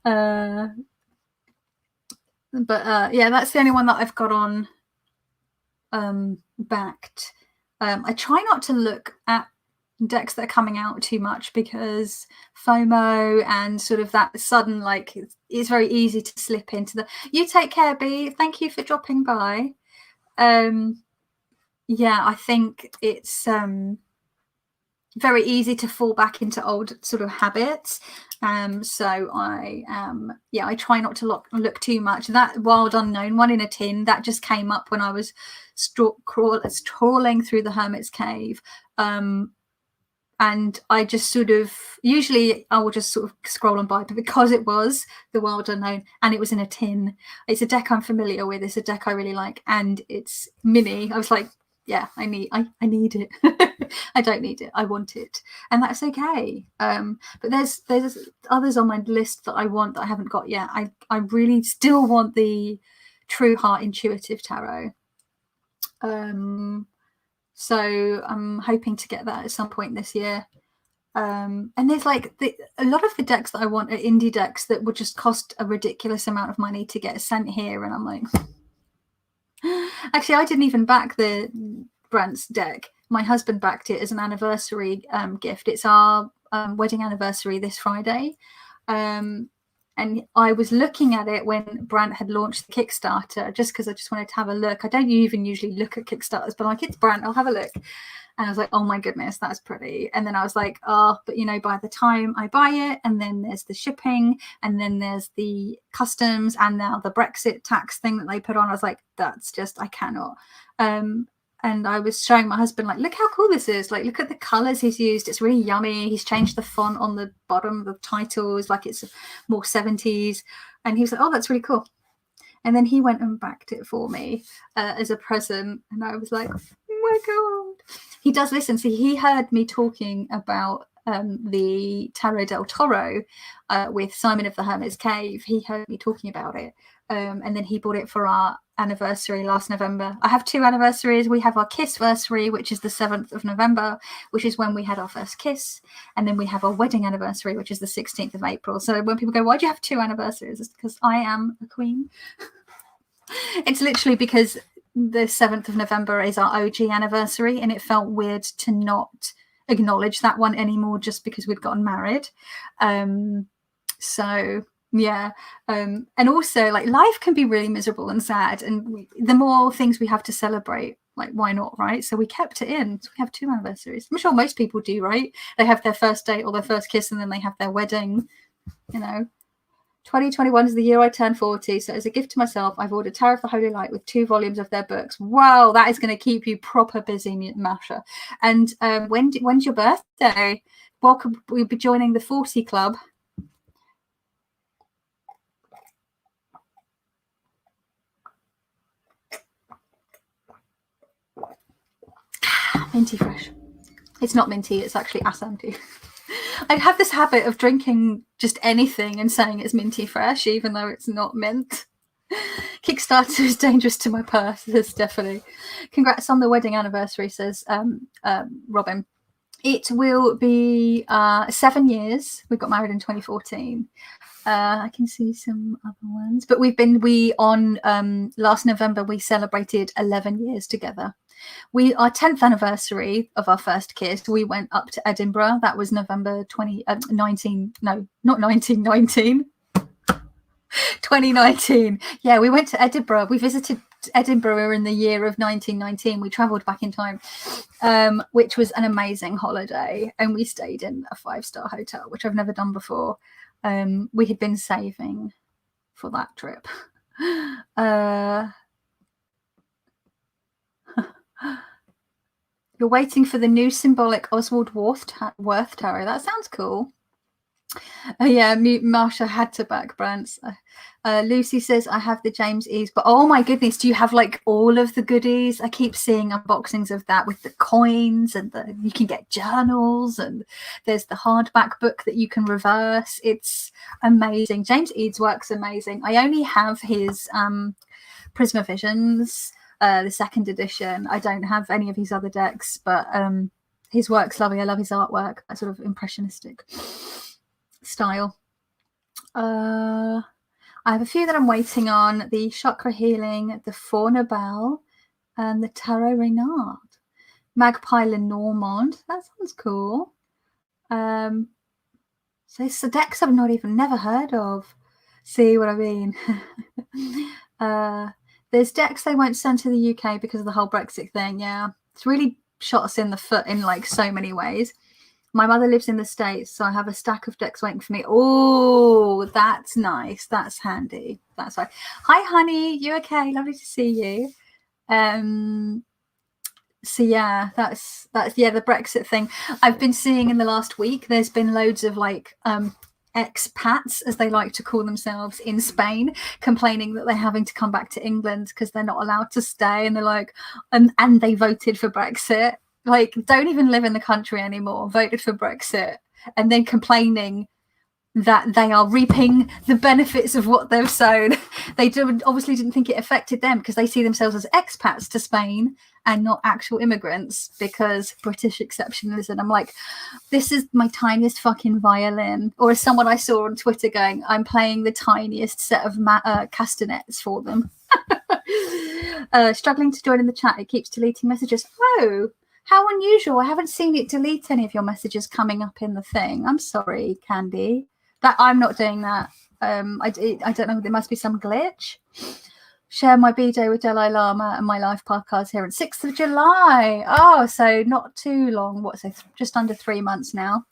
But yeah, that's the only one that I've got on backed. I try not to look at decks that are coming out too much because FOMO and sort of that sudden, like, it's very easy to slip into the, you take care, B, thank you for dropping by. Yeah, I think it's very easy to fall back into old sort of habits. So I try not to look too much. That Wild Unknown one in a tin, that just came up when I was trawling through the Hermit's Cave. And I just sort of, usually I will just sort of scroll on by, but because it was the Wild Unknown and it was in a tin, it's a deck I'm familiar with, it's a deck I really like, and it's mini. I was like, yeah, I need it. I don't need it, I want it, and that's okay. But there's others on my list that I want that I haven't got yet. I really still want the True Heart Intuitive Tarot. So I'm hoping to get that at some point this year. And there's like a lot of the decks that I want are indie decks that would just cost a ridiculous amount of money to get sent here, and I'm like, actually I didn't even back the Brandt's deck. My husband backed it as an anniversary gift. It's our wedding anniversary this Friday. And I was looking at it when Brandt had launched the Kickstarter, just because I just wanted to have a look. I don't even usually look at Kickstarters, but I'm like, it's Brandt, I'll have a look. And I was like, oh my goodness, that's pretty. And then I was like, oh, but you know, by the time I buy it, and then there's the shipping, and then there's the customs, and now the Brexit tax thing that they put on, I was like, that's just, I cannot. And I was showing my husband, like, look how cool this is. Like, look at the colors he's used. It's really yummy. He's changed the font on the bottom, the titles, like it's more 70s. And he was like, oh, that's really cool. And then he went and backed it for me as a present. And I was like, oh my God. He does listen. See, he heard me talking about the Tarot del Toro with Simon of the Hermit's Cave. He heard me talking about it. And then he bought it for our anniversary last November. I have two anniversaries. We have our Kissversary, which is the 7th of November, which is when we had our first kiss. And then we have our wedding anniversary, which is the 16th of April. So when people go, why do you have two anniversaries? It's because I am a queen. It's literally because the 7th of November is our OG anniversary, and it felt weird to not acknowledge that one anymore just because we'd gotten married. So yeah, and also, like, life can be really miserable and sad, and the more things we have to celebrate, like, why not, right? So we kept it in. So we have two anniversaries. I'm sure most people do, right? They have their first date or their first kiss, and then they have their wedding. You know, 2021 is the year I turned 40. So as a gift to myself, I've ordered Tarot of the Holy Light with 2 volumes of their books. Wow, that is going to keep you proper busy, Masha. And when's your birthday? Welcome. We'll be joining the 40 Club. Minty fresh. It's not minty, it's actually Assam tea. I have this habit of drinking just anything and saying it's minty fresh, even though it's not mint. Kickstarter is dangerous to my purse, says Stephanie. Congrats on the wedding anniversary, says Robin. It will be 7 years. We got married in 2014. I can see some other ones, but last November we celebrated 11 years together. Our 10th anniversary of our first kiss, we went up to Edinburgh. That was November 2019. No, not 1919. 2019. Yeah, we went to Edinburgh. We visited Edinburgh in the year of 1919. We travelled back in time, which was an amazing holiday. And we stayed in a 5-star hotel, which I've never done before. We had been saving for that trip. You're waiting for the new symbolic Oswald Worth tarot. That sounds cool. Yeah, Marsha had to back Brant's. Lucy says, I have the James Eves, but oh my goodness, do you have like all of the goodies? I keep seeing unboxings of that with the coins, and you can get journals, and there's the hardback book that you can reverse. It's amazing. James Eads work's amazing. I only have his Prisma Visions, the second edition. I don't have any of his other decks, but his work's lovely. I love his artwork, that sort of impressionistic style. I have a few that I'm waiting on: the Chakra Healing, the Fauna Bell, and the Tarot Reynard. Magpie Lenormand. That sounds cool. So it's the decks I've never heard of. See what I mean? There's decks they won't send to the UK because of the whole Brexit thing. Yeah, it's really shot us in the foot in like so many ways. My mother lives in the States, so I have a stack of decks waiting for me. Oh, that's nice. That's handy. That's right. Hi, honey. You okay? Lovely to see you. So yeah, that's the Brexit thing. I've been seeing in the last week, there's been loads of like expats, as they like to call themselves, in Spain, complaining that they're having to come back to England because they're not allowed to stay, and they're like, and they voted for Brexit. Like, don't even live in the country anymore, voted for Brexit, and then complaining that they are reaping the benefits of what they've sown. They obviously didn't think it affected them because they see themselves as expats to Spain and not actual immigrants, because British exceptionalism. I'm like, this is my tiniest fucking violin. Or as someone I saw on Twitter going, I'm playing the tiniest set of castanets for them. Struggling to join in the chat. It keeps deleting messages. Oh, how unusual. I haven't seen it delete any of your messages coming up in the thing. I'm sorry, Candy. That I'm not doing that. I don't know. There must be some glitch. Share my B-Day with Dalai Lama and my life path cards here on 6th of July. Oh, so not too long. What's it? Just under 3 months now.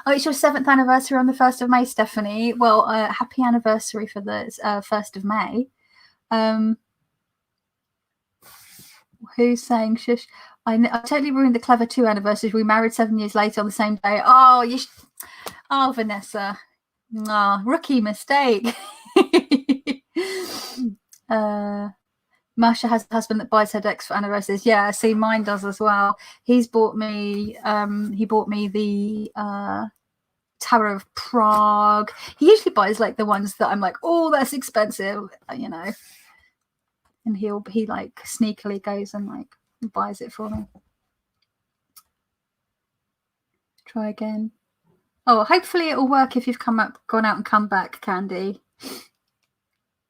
Oh, it's your 7th anniversary on the 1st of May, Stephanie. Well, happy anniversary for the 1st of May. Who's saying shush? I totally ruined the Clever 2 anniversary. We married 7 years later on the same day. Oh, oh, Vanessa. Oh, rookie mistake. Masha has a husband that buys her decks for anniversaries. Yeah, see, mine does as well. He bought me the Tower of Prague. He usually buys like the ones that I'm like, oh, that's expensive, you know. And he like sneakily goes and like buys it for me. Try again. Oh, hopefully it'll work if you've gone out and come back, Candy.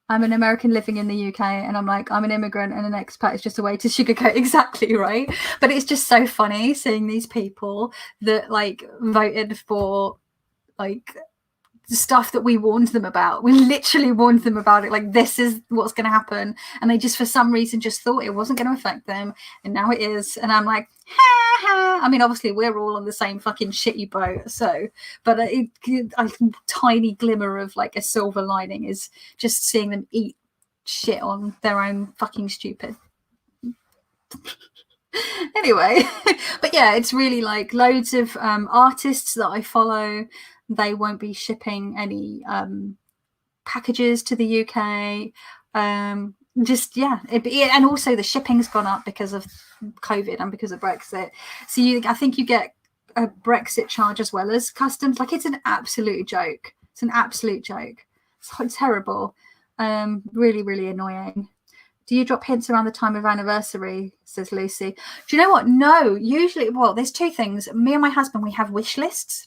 I'm an American living in the UK, and I'm like, I'm an immigrant, and an expat is just a way to sugarcoat. Exactly right. But it's just so funny seeing these people that like voted for like the stuff that we warned them about. We literally warned them about it, like, this is what's going to happen, and they just for some reason just thought it wasn't going to affect them, and now it is. And I'm like, ha ha. I mean, obviously we're all on the same fucking shitty boat, so, but a tiny glimmer of like a silver lining is just seeing them eat shit on their own fucking stupid. Anyway, but yeah, it's really like loads of artists that I follow. They won't be shipping any packages to the UK. Just yeah, and also the shipping's gone up because of COVID and because of Brexit. So I think you get a Brexit charge as well as customs. Like, it's an absolute joke. It's an absolute joke. It's terrible. Really, really annoying. Do you drop hints around the time of anniversary? Says Lucy. Do you know what? No, usually, well, there's two things. Me and my husband, we have wish lists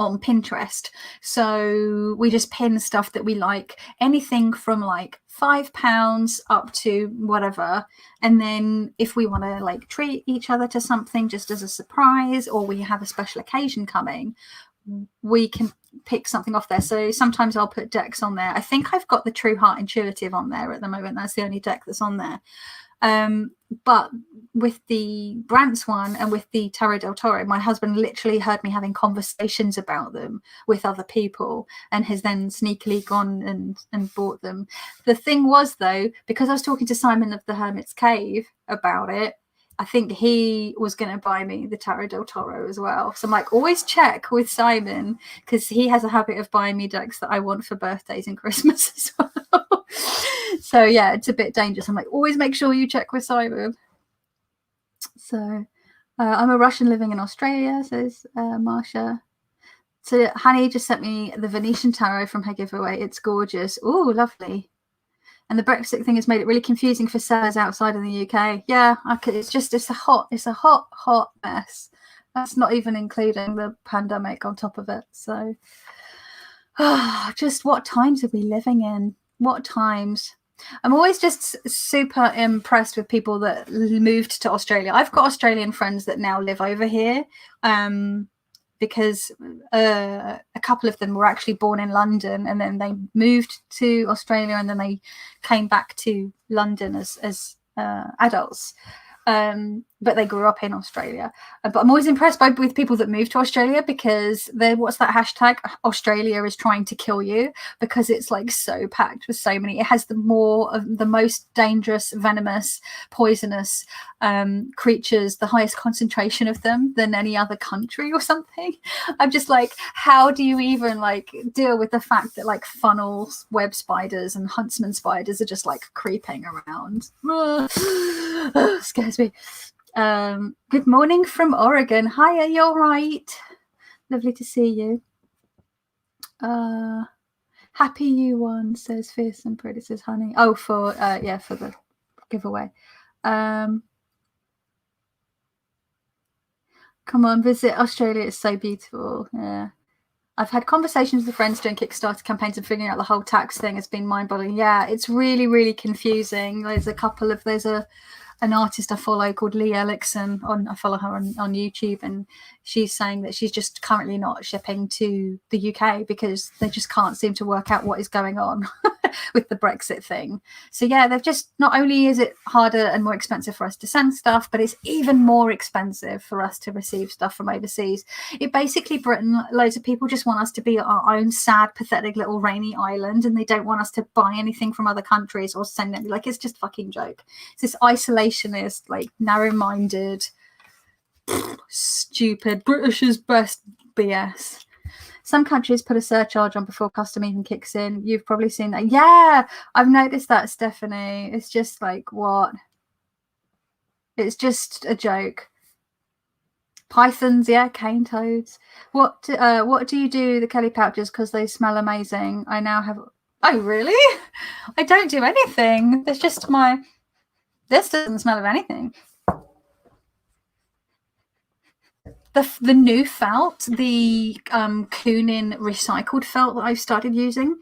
on Pinterest. So we just pin stuff that we like, anything from like £5 up to whatever. And then if we want to like treat each other to something just as a surprise, or we have a special occasion coming, we can pick something off there. So sometimes I'll put decks on there. I think I've got the True Heart Intuitive on there at the moment. That's the only deck that's on there. But with the Brant's one and with the Tarot del Toro, my husband literally heard me having conversations about them with other people and has then sneakily gone and bought them. The thing was, though, because I was talking to Simon of the Hermit's Cave about it, I think he was going to buy me the Tarot del Toro as well. So I'm like, always check with Simon, because he has a habit of buying me decks that I want for birthdays and Christmas as well. So yeah, it's a bit dangerous. I'm like, always make sure you check with Simon. So I'm a Russian living in Australia, says Marsha. So Honey just sent me the Venetian Tarot from her giveaway. It's gorgeous. Oh, lovely. And the Brexit thing has made it really confusing for sellers outside of the UK. Yeah, it's a hot mess. That's not even including the pandemic on top of it. So just what times are we living in? What times? I'm always just super impressed with people that moved to Australia. I've got Australian friends that now live over here. Because a couple of them were actually born in London, and then they moved to Australia, and then they came back to London as adults. But they grew up in Australia. But I'm always impressed with people that move to Australia, because what's that hashtag? Australia is trying to kill you, because it's like so packed with so many. It has the most dangerous, venomous, poisonous creatures, the highest concentration of them than any other country or something. I'm just like, how do you even like deal with the fact that like funnels, web spiders, and huntsman spiders are just like creeping around? Scares me. Good morning from Oregon. Hi, are you all right? Lovely to see you. Happy you won, says Fierce and Pretty, says Honey. Oh, for the giveaway. Come on, visit Australia. It's so beautiful. Yeah. I've had conversations with friends doing Kickstarter campaigns and figuring out the whole tax thing has been mind-boggling. Yeah, it's really, really confusing. There's an artist I follow called Lee Ellickson. I follow her on YouTube, and she's saying that she's just currently not shipping to the UK because they just can't seem to work out what is going on with the Brexit thing. So yeah, they've just, not only is it harder and more expensive for us to send stuff, but it's even more expensive for us to receive stuff from overseas. It basically, Britain, loads of people just want us to be our own sad, pathetic little rainy island, and they don't want us to buy anything from other countries or send it. Like, it's just a fucking joke. It's this isolationist, like narrow-minded, stupid, British's best BS. Some countries put a surcharge on before custom even kicks in. You've probably seen that. Yeah, I've noticed that, Stephanie. It's just like, what? It's just a joke. Pythons, yeah, cane toads. What do you do, the Kelly pouches, because they smell amazing? I now have... Oh, really? I don't do anything. There's just this doesn't smell of anything. The new felt, the Kunin recycled felt that I've started using,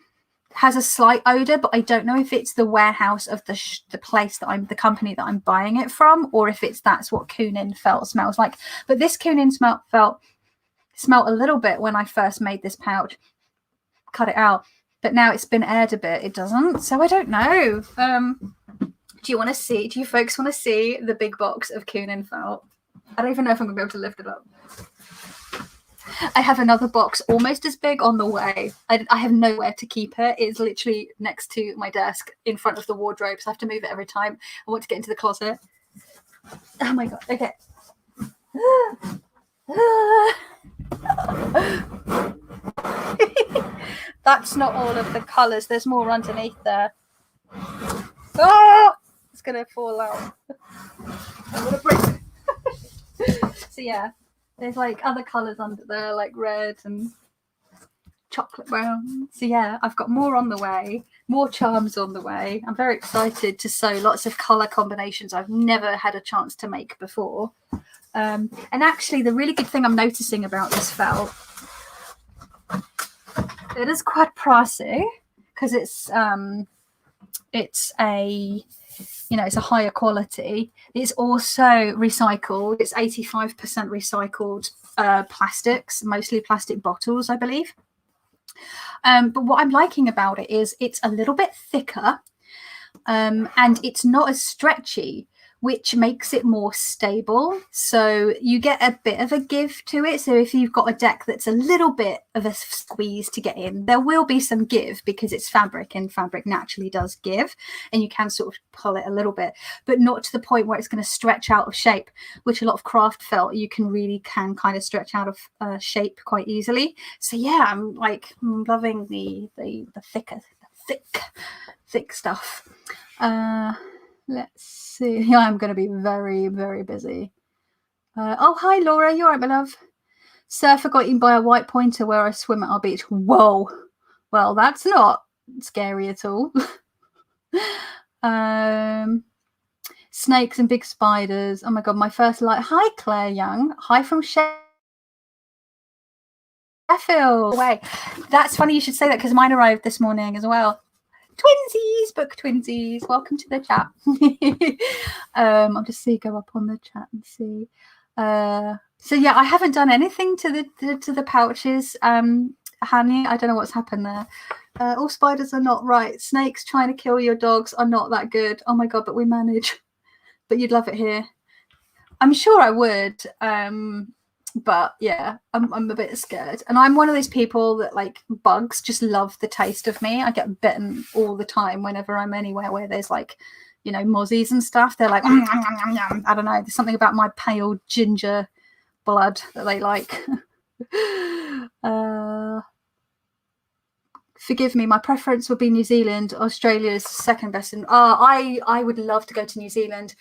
has a slight odor, but I don't know if it's the warehouse of the place that the company that I'm buying it from, or if that's what Kunin felt smells like. But this Kunin felt smelled a little bit when I first made this pouch, cut it out, but now it's been aired a bit, it doesn't. So I don't know. Do you folks want to see the big box of Kunin felt? I don't even know if I'm gonna be able to lift it up. I have another box almost as big on the way. I have nowhere to keep it. It's literally next to my desk in front of the wardrobe, so I have to move it every time I want to get into the closet. Oh my god. Okay. That's not all of the colours. There's more underneath there. Oh! It's going to fall out. I'm going to break it. So yeah, there's like other colours under there, like red and chocolate brown. So yeah, I've got more on the way, more charms on the way. I'm very excited to sew lots of colour combinations I've never had a chance to make before. And actually, the really good thing I'm noticing about this felt, it is quite pricey because it's a, it's a higher quality. It's also recycled. It's 85% recycled plastics, mostly plastic bottles, I believe. But what I'm liking about it is it's a little bit thicker, and it's not as stretchy, which makes it more stable. So you get a bit of a give to it. So if you've got a deck that's a little bit of a squeeze to get in, there will be some give because it's fabric, and fabric naturally does give, and you can sort of pull it a little bit, but not to the point where it's going to stretch out of shape, which a lot of craft felt you can kind of stretch out of shape quite easily. So yeah, I'm loving the thick stuff. Let's see. Yeah, I'm going to be very, very busy. Oh, hi, Laura. You all right, my love? Surfer got eaten by a white pointer where I swim at our beach. Whoa. Well, that's not scary at all. Snakes and big spiders. Oh, my God. My first light. Hi, Claire Young. Hi from Sheffield. Away. That's funny you should say that because mine arrived this morning as well. Twinsies, book twinsies, welcome to the chat. I'll just go up on the chat and see. So yeah, I haven't done anything to the pouches, Hanny. I don't know what's happened there. All spiders are not right. Snakes trying to kill your dogs are not that good. Oh my God, but we manage. But you'd love it here. I'm sure I would. But yeah, I'm a bit scared, and I'm one of those people that bugs just love the taste of me. I get bitten all the time whenever I'm anywhere where there's mozzies and stuff. They're like, I don't know, there's something about my pale ginger blood that they like. Forgive me, my preference would be New Zealand. Australia's second best. I would love to go to New Zealand.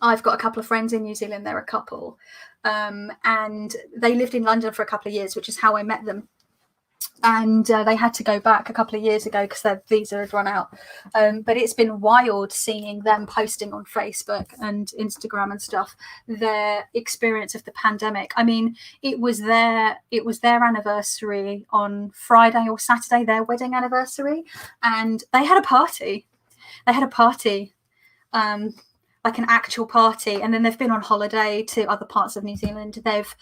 I've got a couple of friends in New Zealand. They're a couple. And they lived in London for a couple of years, which is how I met them. And they had to go back a couple of years ago because their visa had run out. But it's been wild seeing them posting on Facebook and Instagram and stuff their experience of the pandemic. I mean, it was their anniversary on Friday or Saturday, their wedding anniversary, and they had a party. Like an actual party, and then they've been on holiday to other parts of New Zealand. They've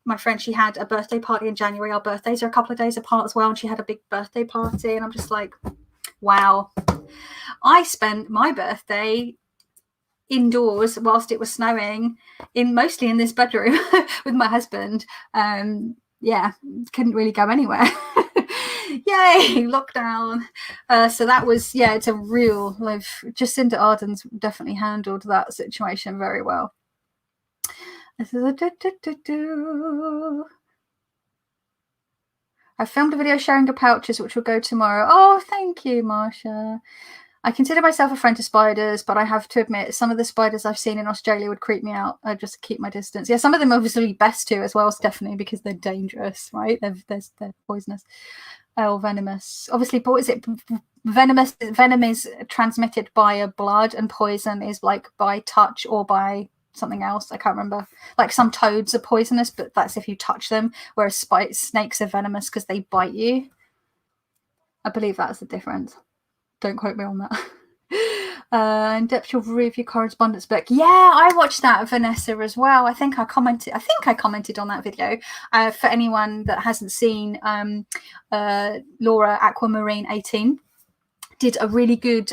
my friend, she had a birthday party in January. Our birthdays are a couple of days apart as well, and she had a big birthday party, and I'm just like, wow. I spent my birthday indoors whilst it was snowing, mostly in this bedroom with my husband. Yeah, couldn't really go anywhere. Yay, lockdown. So that was, it's a real Jacinda Ardern's definitely handled that situation very well. I filmed a video sharing your pouches, which will go tomorrow. Oh, thank you, Marsha. I consider myself a friend to spiders, but I have to admit some of the spiders I've seen in Australia would creep me out. I just keep my distance. Yeah, some of them obviously best to as well, Stephanie, because they're dangerous, right? They're poisonous. Oh, venomous. Obviously, but is it venomous? Venom is transmitted by blood, and poison is by touch or by something else. I can't remember. Some toads are poisonous, but that's if you touch them, whereas snakes are venomous because they bite you. I believe that's the difference. Don't quote me on that. In-depth review correspondence book. Yeah, I watched that, Vanessa, as well. I think I commented on that video. For anyone that hasn't seen, Laura Aquamarine 18 did a really good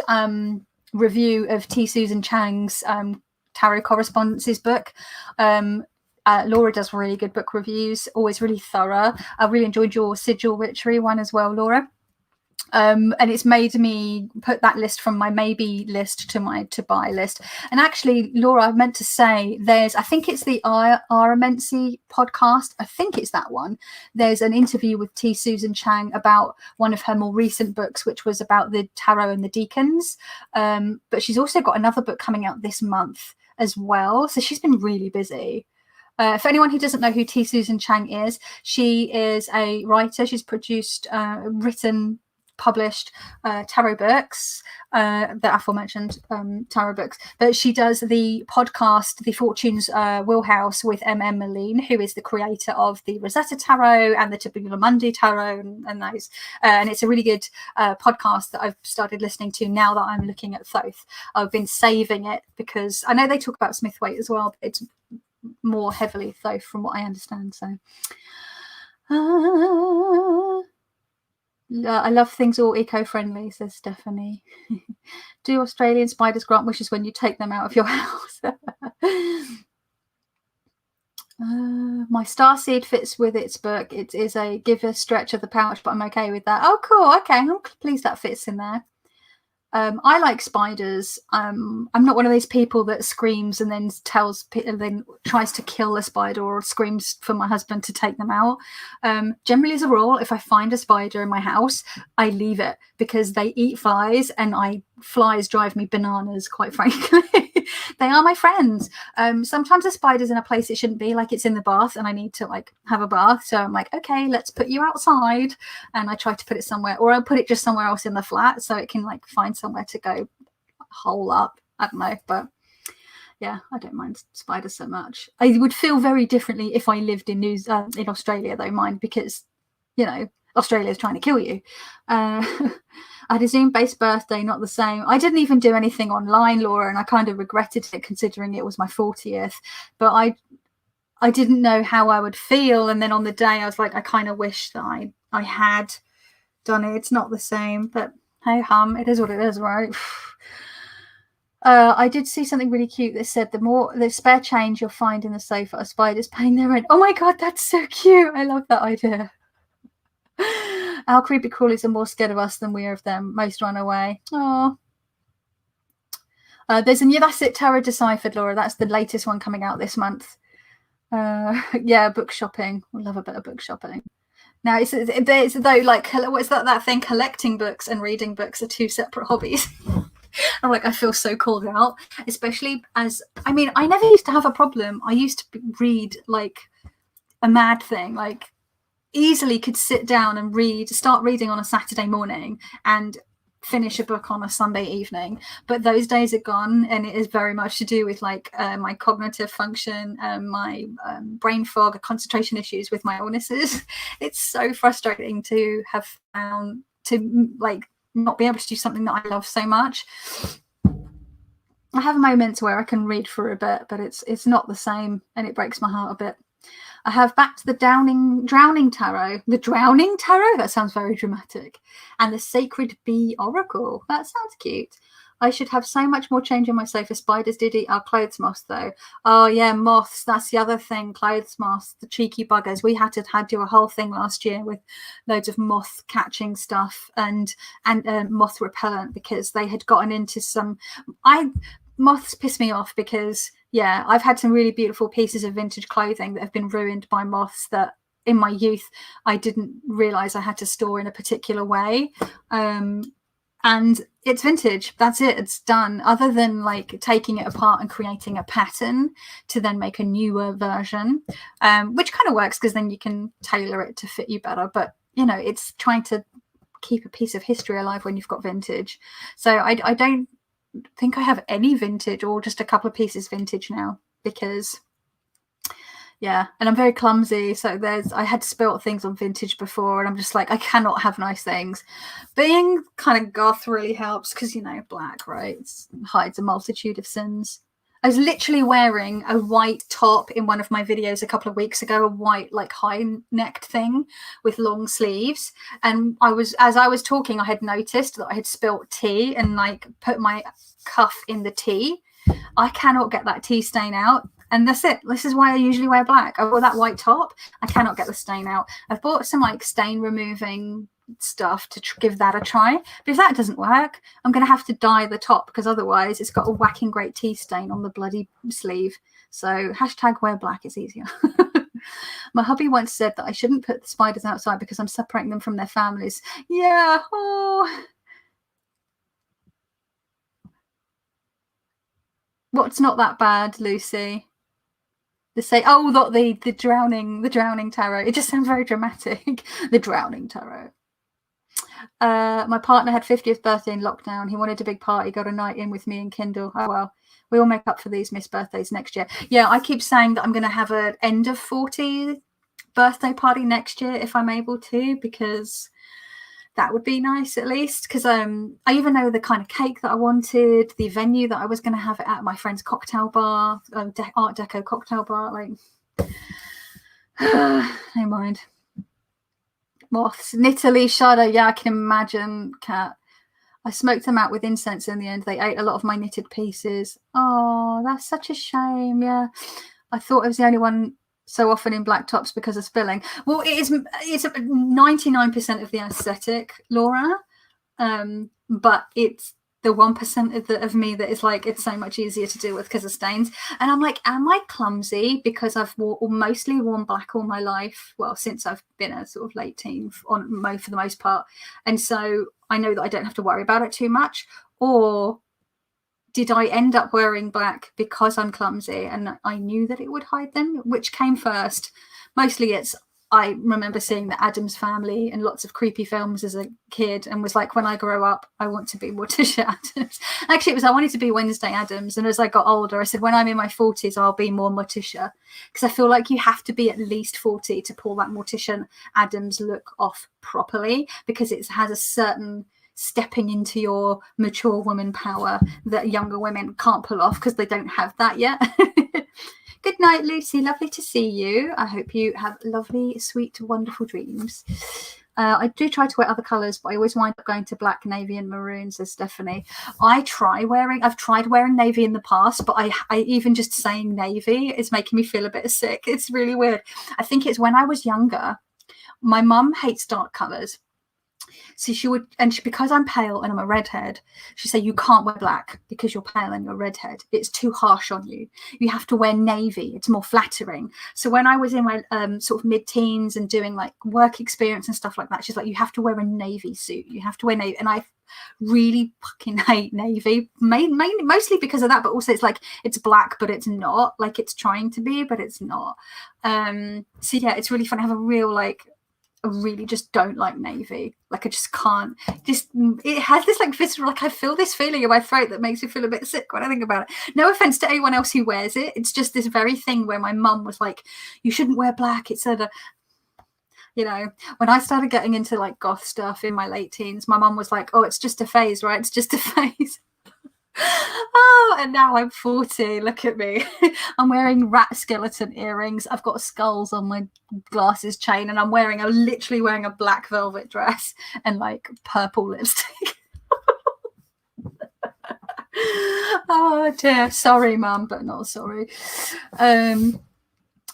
review of T. Susan Chang's Tarot Correspondences book. Laura does really good book reviews, always really thorough. I really enjoyed your Sigil Witchery one as well, Laura. And it's made me put that list from my maybe list to my to buy list. And actually, Laura, I meant to say, I think it's the Aramency podcast. I think it's that one. There's an interview with T. Susan Chang about one of her more recent books, which was about the tarot and the deacons. But she's also got another book coming out this month as well. So she's been really busy. For anyone who doesn't know who T. Susan Chang is, she is a writer. She's produced, published tarot books, the aforementioned tarot books, but she does the podcast The Fortunes Wheelhouse with M.M. Moline, who is the creator of the Rosetta Tarot and the Tabula Mundi Tarot and those, and it's a really good podcast that I've started listening to now that I'm looking at Thoth. I've been saving it because I know they talk about Smithwaite as well, but it's more heavily Thoth from what I understand. So I love things all eco-friendly, says Stephanie. Do Australian spiders grant wishes when you take them out of your house? My starseed fits with its book. It is a give a stretch of the pouch, but I'm okay with that. Oh, cool. Okay, I'm pleased that fits in there. I like spiders. I'm not one of those people that screams and then then tries to kill a spider or screams for my husband to take them out. Generally, as a rule, if I find a spider in my house, I leave it because they eat flies, and flies drive me bananas, quite frankly. They are my friends. Sometimes a spider's in a place it shouldn't be, like it's in the bath and I need to like have a bath. So I'm like, okay, let's put you outside. And I try to put it somewhere, or I'll put it just somewhere else in the flat so it can like find somewhere to go hole up. I don't know, but yeah, I don't mind spiders so much. I would feel very differently if I lived in Australia, though, mind, because, you know, Australia is trying to kill you. I had a Zoom-based birthday, not the same. I didn't even do anything online, Laura, and I kind of regretted it considering it was my 40th. But I didn't know how I would feel. And then on the day, I was like, I kind of wish that I had done it. It's not the same, but hey hum, it is what it is, right? I did see something really cute that said the spare change you'll find in the sofa are spiders paying their rent. Oh my god, that's so cute. I love that idea. Our creepy crawlies are more scared of us than we are of them. Most run away. Oh. There's a new That's It Tarot Deciphered, Laura. That's the latest one coming out this month. Yeah, book shopping. We love a bit of book shopping. Now, it's though, like, what's that thing? Collecting books and reading books are two separate hobbies. I'm like, I feel so called out, especially as, I mean, I never used to have a problem. I used to read like a mad thing, like easily could sit down and start reading on a Saturday morning and finish a book on a Sunday evening. But those days are gone, and it is very much to do with like my cognitive function, my brain fog, concentration issues with my illnesses. It's so frustrating to have found to like not be able to do something that I love so much. I have moments where I can read for a bit, but it's not the same, and it breaks my heart a bit. I have back to the Drowning Tarot. The Drowning Tarot? That sounds very dramatic. And the Sacred Bee Oracle. That sounds cute. I should have so much more change in my sofa. Spiders did eat our clothes moths, though. Oh, yeah, moths. That's the other thing. Clothes moths, the cheeky buggers. We had to do a whole thing last year with loads of moth catching stuff and moth repellent because they had gotten into some... Moths piss me off because, yeah, I've had some really beautiful pieces of vintage clothing that have been ruined by moths that in my youth I didn't realize I had to store in a particular way. And it's vintage. That's it. It's done. Other than like taking it apart and creating a pattern to then make a newer version, which kind of works because then you can tailor it to fit you better. But, you know, it's trying to keep a piece of history alive when you've got vintage. So I don't think I have any vintage, or just a couple of pieces vintage now, because yeah, and I'm very clumsy, so I had spilt things on vintage before, and I'm just like, I cannot have nice things. Being kind of goth really helps because, you know, black, right? It hides a multitude of sins. I was literally wearing a white top in one of my videos a couple of weeks ago, a white like high-necked thing with long sleeves. And as I was talking, I had noticed that I had spilt tea and like put my cuff in the tea. I cannot get that tea stain out. And that's it. This is why I usually wear black. I wore that white top. I cannot get the stain out. I've bought some like stain removing stuff to give that a try, but if that doesn't work, I'm gonna have to dye the top because otherwise it's got a whacking great tea stain on the bloody sleeve. So hashtag wear black, it's easier. My hubby once said that I shouldn't put the spiders outside because I'm separating them from their families. Yeah. Oh, what's not that bad, Lucy? They say, oh, the drowning tarot. It just sounds very dramatic. The Drowning Tarot. My partner had 50th birthday in lockdown. He wanted a big party, got a night in with me and Kindle. Oh well, we all make up for these missed birthdays next year. Yeah, I keep saying that I'm going to have an end of 40 birthday party next year if I'm able to, because that would be nice at least. Because I even know the kind of cake that I wanted, the venue that I was going to have it at, my friend's cocktail bar, Art Deco cocktail bar. Like, never mind. moths. Nittily shudder. Yeah, I can imagine, Kat. I smoked them out with incense in the end. They ate a lot of my knitted pieces. Oh, that's such a shame. Yeah. I thought I was the only one so often in black tops because of spilling. Well, it's 99% of the aesthetic, Laura. But it's the 1% of me that is like, it's so much easier to deal with because of stains. And I'm like, am I clumsy because I've mostly worn black all my life? Well, since I've been a sort of late teen for the most part. And so I know that I don't have to worry about it too much. Or did I end up wearing black because I'm clumsy and I knew that it would hide them? Which came first? Mostly it's, I remember seeing the Addams Family and lots of creepy films as a kid and was like, when I grow up, I want to be Morticia Addams. Actually, it was I wanted to be Wednesday Addams. And as I got older, I said, when I'm in my 40s, I'll be more Morticia. Because I feel like you have to be at least 40 to pull that Morticia Addams look off properly, because it has a certain stepping into your mature woman power that younger women can't pull off because they don't have that yet. Good night, Lucy. Lovely to see you. I hope you have lovely, sweet, wonderful dreams. I do try to wear other colours, but I always wind up going to black, navy and maroon, says Stephanie. I've tried wearing navy in the past, but I even just saying navy is making me feel a bit sick. It's really weird. I think it's when I was younger, my mum hates dark colours. So she would, because I'm pale and I'm a redhead, she'd say, you can't wear black because you're pale and you're redhead. It's too harsh on you. You have to wear navy. It's more flattering. So when I was in my sort of mid-teens and doing like work experience and stuff like that, she's like, you have to wear a navy suit. You have to wear navy. And I really fucking hate navy, mostly because of that, but also it's like, it's black, but it's not. Like it's trying to be, but it's not. So yeah, it's really fun. I have a real like, I really just don't like navy. Like I just can't. It has this like visceral, like I feel this feeling in my throat that makes me feel a bit sick when I think about it. No offense to anyone else who wears it. It's just this very thing where my mum was like, "You shouldn't wear black." It's sort of, you know, when I started getting into like goth stuff in my late teens, my mum was like, "Oh, it's just a phase, right? It's just a phase." Oh, and now I'm 40. Look at me. I'm wearing rat skeleton earrings. I've got skulls on my glasses chain, and I'm literally wearing a black velvet dress and like purple lipstick. Oh dear. Sorry, Mum, but not sorry.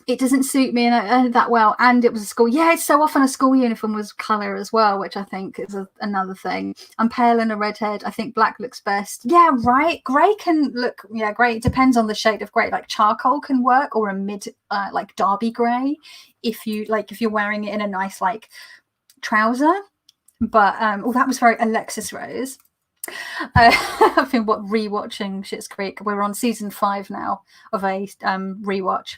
It doesn't suit me that well, and it was a school. Yeah, it's so often a school uniform was colour as well, which I think is another thing. I'm pale and a redhead. I think black looks best. Yeah, right. Grey can look. Yeah, grey. It depends on the shade of grey. Like charcoal can work, or a mid, like Derby grey, if you're wearing it in a nice like trouser. But that was very Alexis Rose. I've been rewatching Schitt's Creek. We're on season 5 now of a rewatch.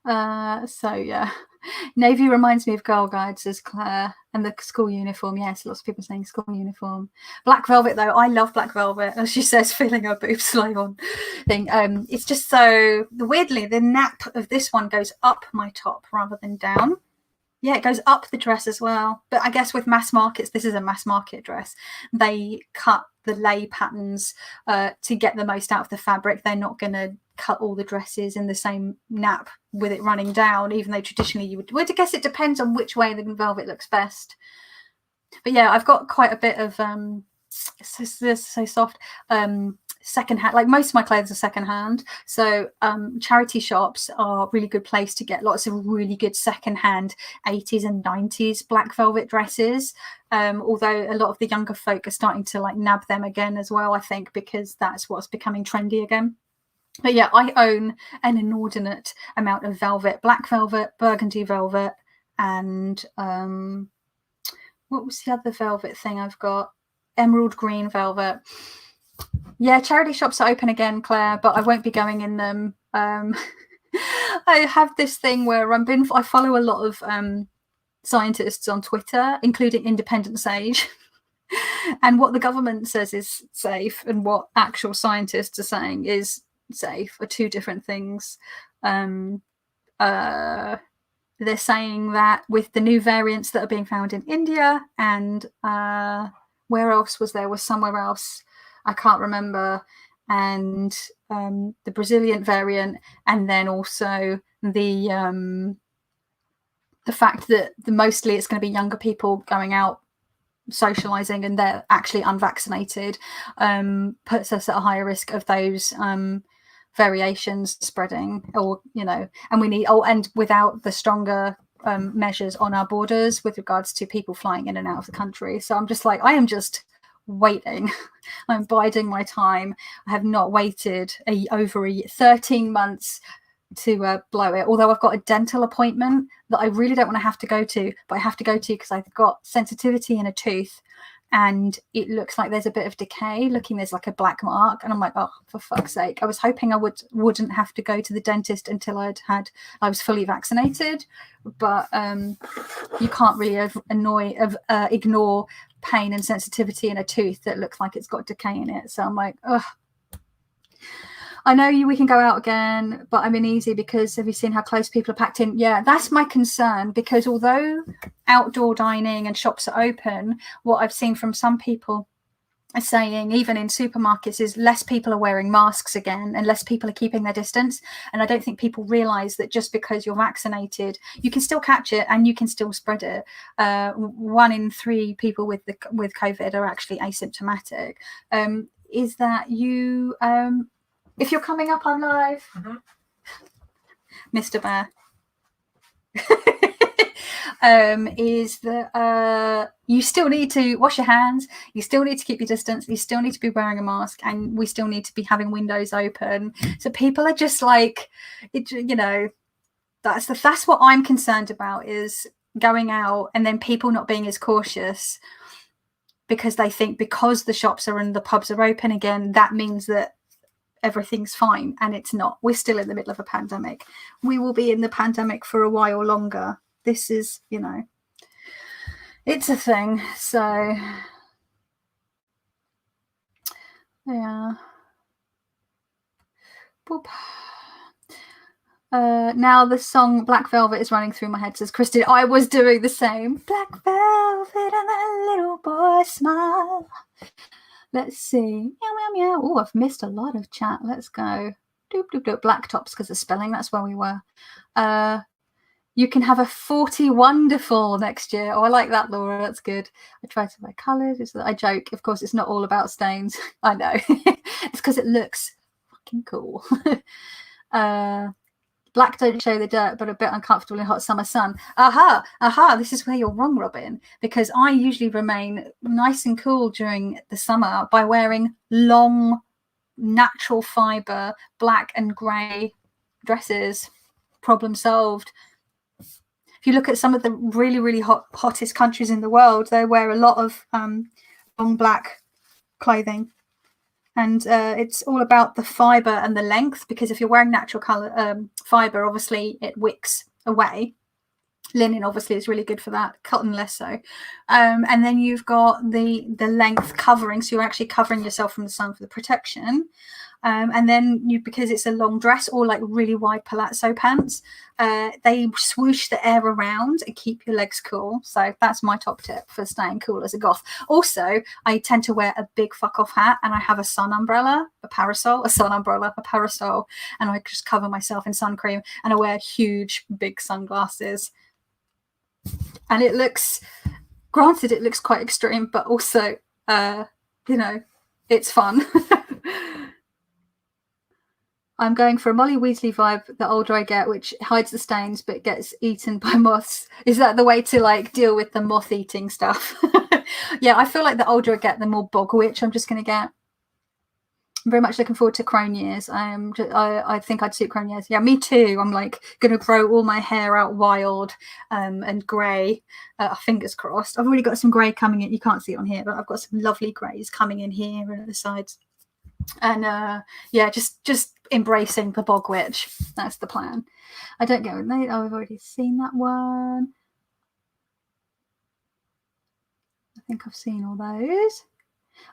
So yeah, navy reminds me of Girl Guide, says Claire, and the school uniform. Yes, lots of people saying school uniform. Black velvet though, I love black velvet, as she says, feeling her boobs lie on thing. It's just so weirdly the nap of this one goes up my top rather than down. Yeah, it goes up the dress as well. But I guess with mass markets, this is a mass market dress. They cut the lay patterns to get the most out of the fabric. They're not going to cut all the dresses in the same nap with it running down, even though traditionally you would. Well, I guess it depends on which way the velvet looks best. But yeah, I've got quite a bit of so soft secondhand. Like most of my clothes are secondhand, so charity shops are a really good place to get lots of really good secondhand 80s and 90s black velvet dresses. Although a lot of the younger folk are starting to like nab them again as well, I think, because that's what's becoming trendy again. But yeah, I own an inordinate amount of velvet, black velvet, burgundy velvet, and what was the other velvet thing I've got? Emerald green velvet. Yeah, charity shops are open again, Claire, but I won't be going in them. I have this thing where I follow a lot of scientists on Twitter, including Independent Sage. And what the government says is safe and what actual scientists are saying is safe are two different things. They're saying that with the new variants that are being found in India and where else was somewhere else, I can't remember, and the Brazilian variant, and then also the the fact that mostly it's going to be younger people going out socializing and they're actually unvaccinated puts us at a higher risk of those variations spreading, or and we need and without the stronger measures on our borders with regards to people flying in and out of the country. So I'm just like, I am just waiting. I'm biding my time. I have not waited over 13 months to blow it, although I've got a dental appointment that I really don't want to have to go to, but I have to go to because I've got sensitivity in a tooth and it looks like there's a bit of decay. There's like a black mark, and I'm like, oh, for fuck's sake. I was hoping I wouldn't have to go to the dentist until I was fully vaccinated, but you can't really ignore pain and sensitivity in a tooth that looks like it's got decay in it. So I'm like, ugh. I know we can go out again, but I'm uneasy because have you seen how close people are packed in? Yeah, that's my concern, because although outdoor dining and shops are open, what I've seen from some people are saying, even in supermarkets, is less people are wearing masks again and less people are keeping their distance. And I don't think people realize that just because you're vaccinated, you can still catch it and you can still spread it. 1 in 3 people with COVID are actually asymptomatic. Is that you... if you're coming up on live, Mr. Bear, is that you still need to wash your hands, you still need to keep your distance, you still need to be wearing a mask, and we still need to be having windows open. So people are just like, that's what I'm concerned about, is going out and then people not being as cautious because they think because the shops are and the pubs are open again, that means that everything's fine, and it's not. We're still in the middle of a pandemic. We will be in the pandemic for a while longer. This is, it's a thing. So yeah. Boop. Now the song Black Velvet is running through my head, says Christy. I was doing the same. Black velvet and that little boy smile. Let's see. Meow, meow, meow. Oh, I've missed a lot of chat. Let's go. Doop, doop, doop. Black tops because of spelling. That's where we were. You can have a 40 wonderful next year. Oh, I like that, Laura. That's good. I try to wear colours. I joke. Of course, it's not all about stains. I know. It's because it looks fucking cool. Black don't show the dirt, but a bit uncomfortable in hot summer sun. Aha, this is where you're wrong, Robin, because I usually remain nice and cool during the summer by wearing long, natural fibre, black and grey dresses. Problem solved. If you look at some of the really, really hottest countries in the world, they wear a lot of long black clothing. And it's all about the fibre and the length, because if you're wearing natural colour fibre, obviously it wicks away. Linen obviously is really good for that, cotton less so. And then you've got the length covering, so you're actually covering yourself from the sun for the protection. And then because it's a long dress or like really wide palazzo pants, they swoosh the air around and keep your legs cool. So that's my top tip for staying cool as a goth. Also, I tend to wear a big fuck off hat, and I have a sun umbrella, a parasol, and I just cover myself in sun cream, and I wear huge big sunglasses. And it looks, granted, it looks quite extreme, but also, it's fun. I'm going for a Molly Weasley vibe the older I get, which hides the stains but gets eaten by moths. Is that the way to like deal with the moth eating stuff? Yeah, I feel like the older I get, the more bog witch I'm just going to get. I'm very much looking forward to crone years. I think I'd suit crone years. Yeah, me too. I'm like going to grow all my hair out wild and grey. Fingers crossed. I've already got some grey coming in. You can't see it on here, but I've got some lovely greys coming in here and at the sides. And yeah, just embracing the bog witch. That's the plan. I don't go with Nate. Oh, I've already seen that one. I think I've seen all those.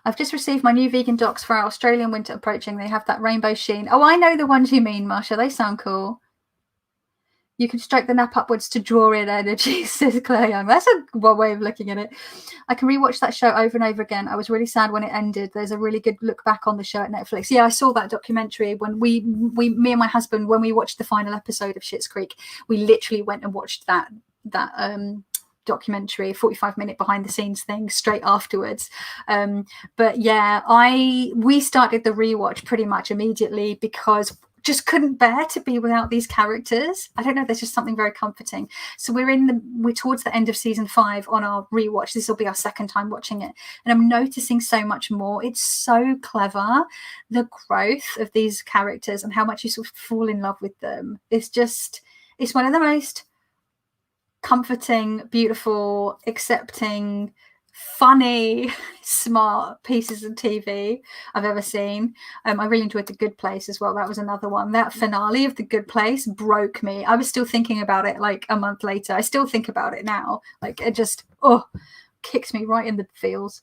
I've just received my new vegan docs for our Australian winter approaching. They have that rainbow sheen. Oh, I know the ones you mean, Marsha. They sound cool. You can stroke the nap upwards to draw in energy, says Claire Young. That's a way of looking at it. I can rewatch that show over and over again. I was really sad when it ended. There's a really good look back on the show at Netflix. Yeah, I saw that documentary when me and my husband, when we watched the final episode of Schitt's Creek, we literally went and watched that documentary, 45-minute behind the scenes thing straight afterwards. But yeah, we started the rewatch pretty much immediately because just couldn't bear to be without these characters. I don't know, there's just something very comforting. So we're towards the end of season 5 on our rewatch. This will be our second time watching it, and I'm noticing so much more. It's so clever, the growth of these characters and how much you sort of fall in love with them. It's one of the most comforting, beautiful, accepting, funny, smart pieces of TV I've ever seen. I really enjoyed The Good Place as well. That was another one. That finale of The Good Place broke me. I was still thinking about it like a month later. I still think about it now. Like, it just kicks me right in the feels.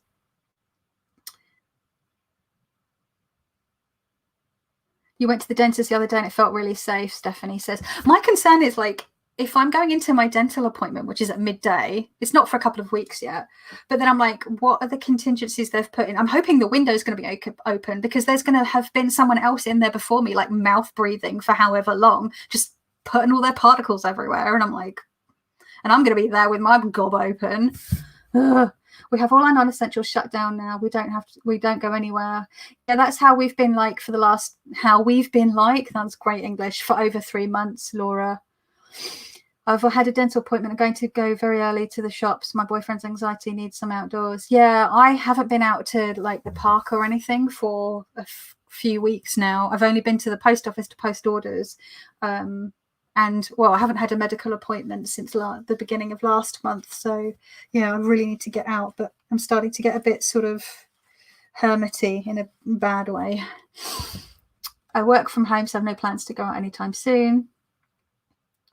You went to the dentist the other day and it felt really safe, Stephanie says. My concern is, like, if I'm going into my dental appointment, which is at midday, it's not for a couple of weeks yet, but then I'm like, what are the contingencies they've put in? I'm hoping the window's going to be open because there's going to have been someone else in there before me, like mouth breathing for however long, just putting all their particles everywhere. And I'm like, and I'm going to be there with my gob open. Ugh. We have all our non-essentials shut down now. We don't go anywhere. Yeah, that's how we've been like for the last, that's great English, for over 3 months, Laura. I've had a dental appointment. I'm going to go very early to the shops. My boyfriend's anxiety needs some outdoors. Yeah, I haven't been out to like the park or anything for a few weeks now. I've only been to the post office to post orders. And well, I haven't had a medical appointment since the beginning of last month. So yeah, I really need to get out, but I'm starting to get a bit sort of hermity in a bad way. I work from home, so I have no plans to go out anytime soon.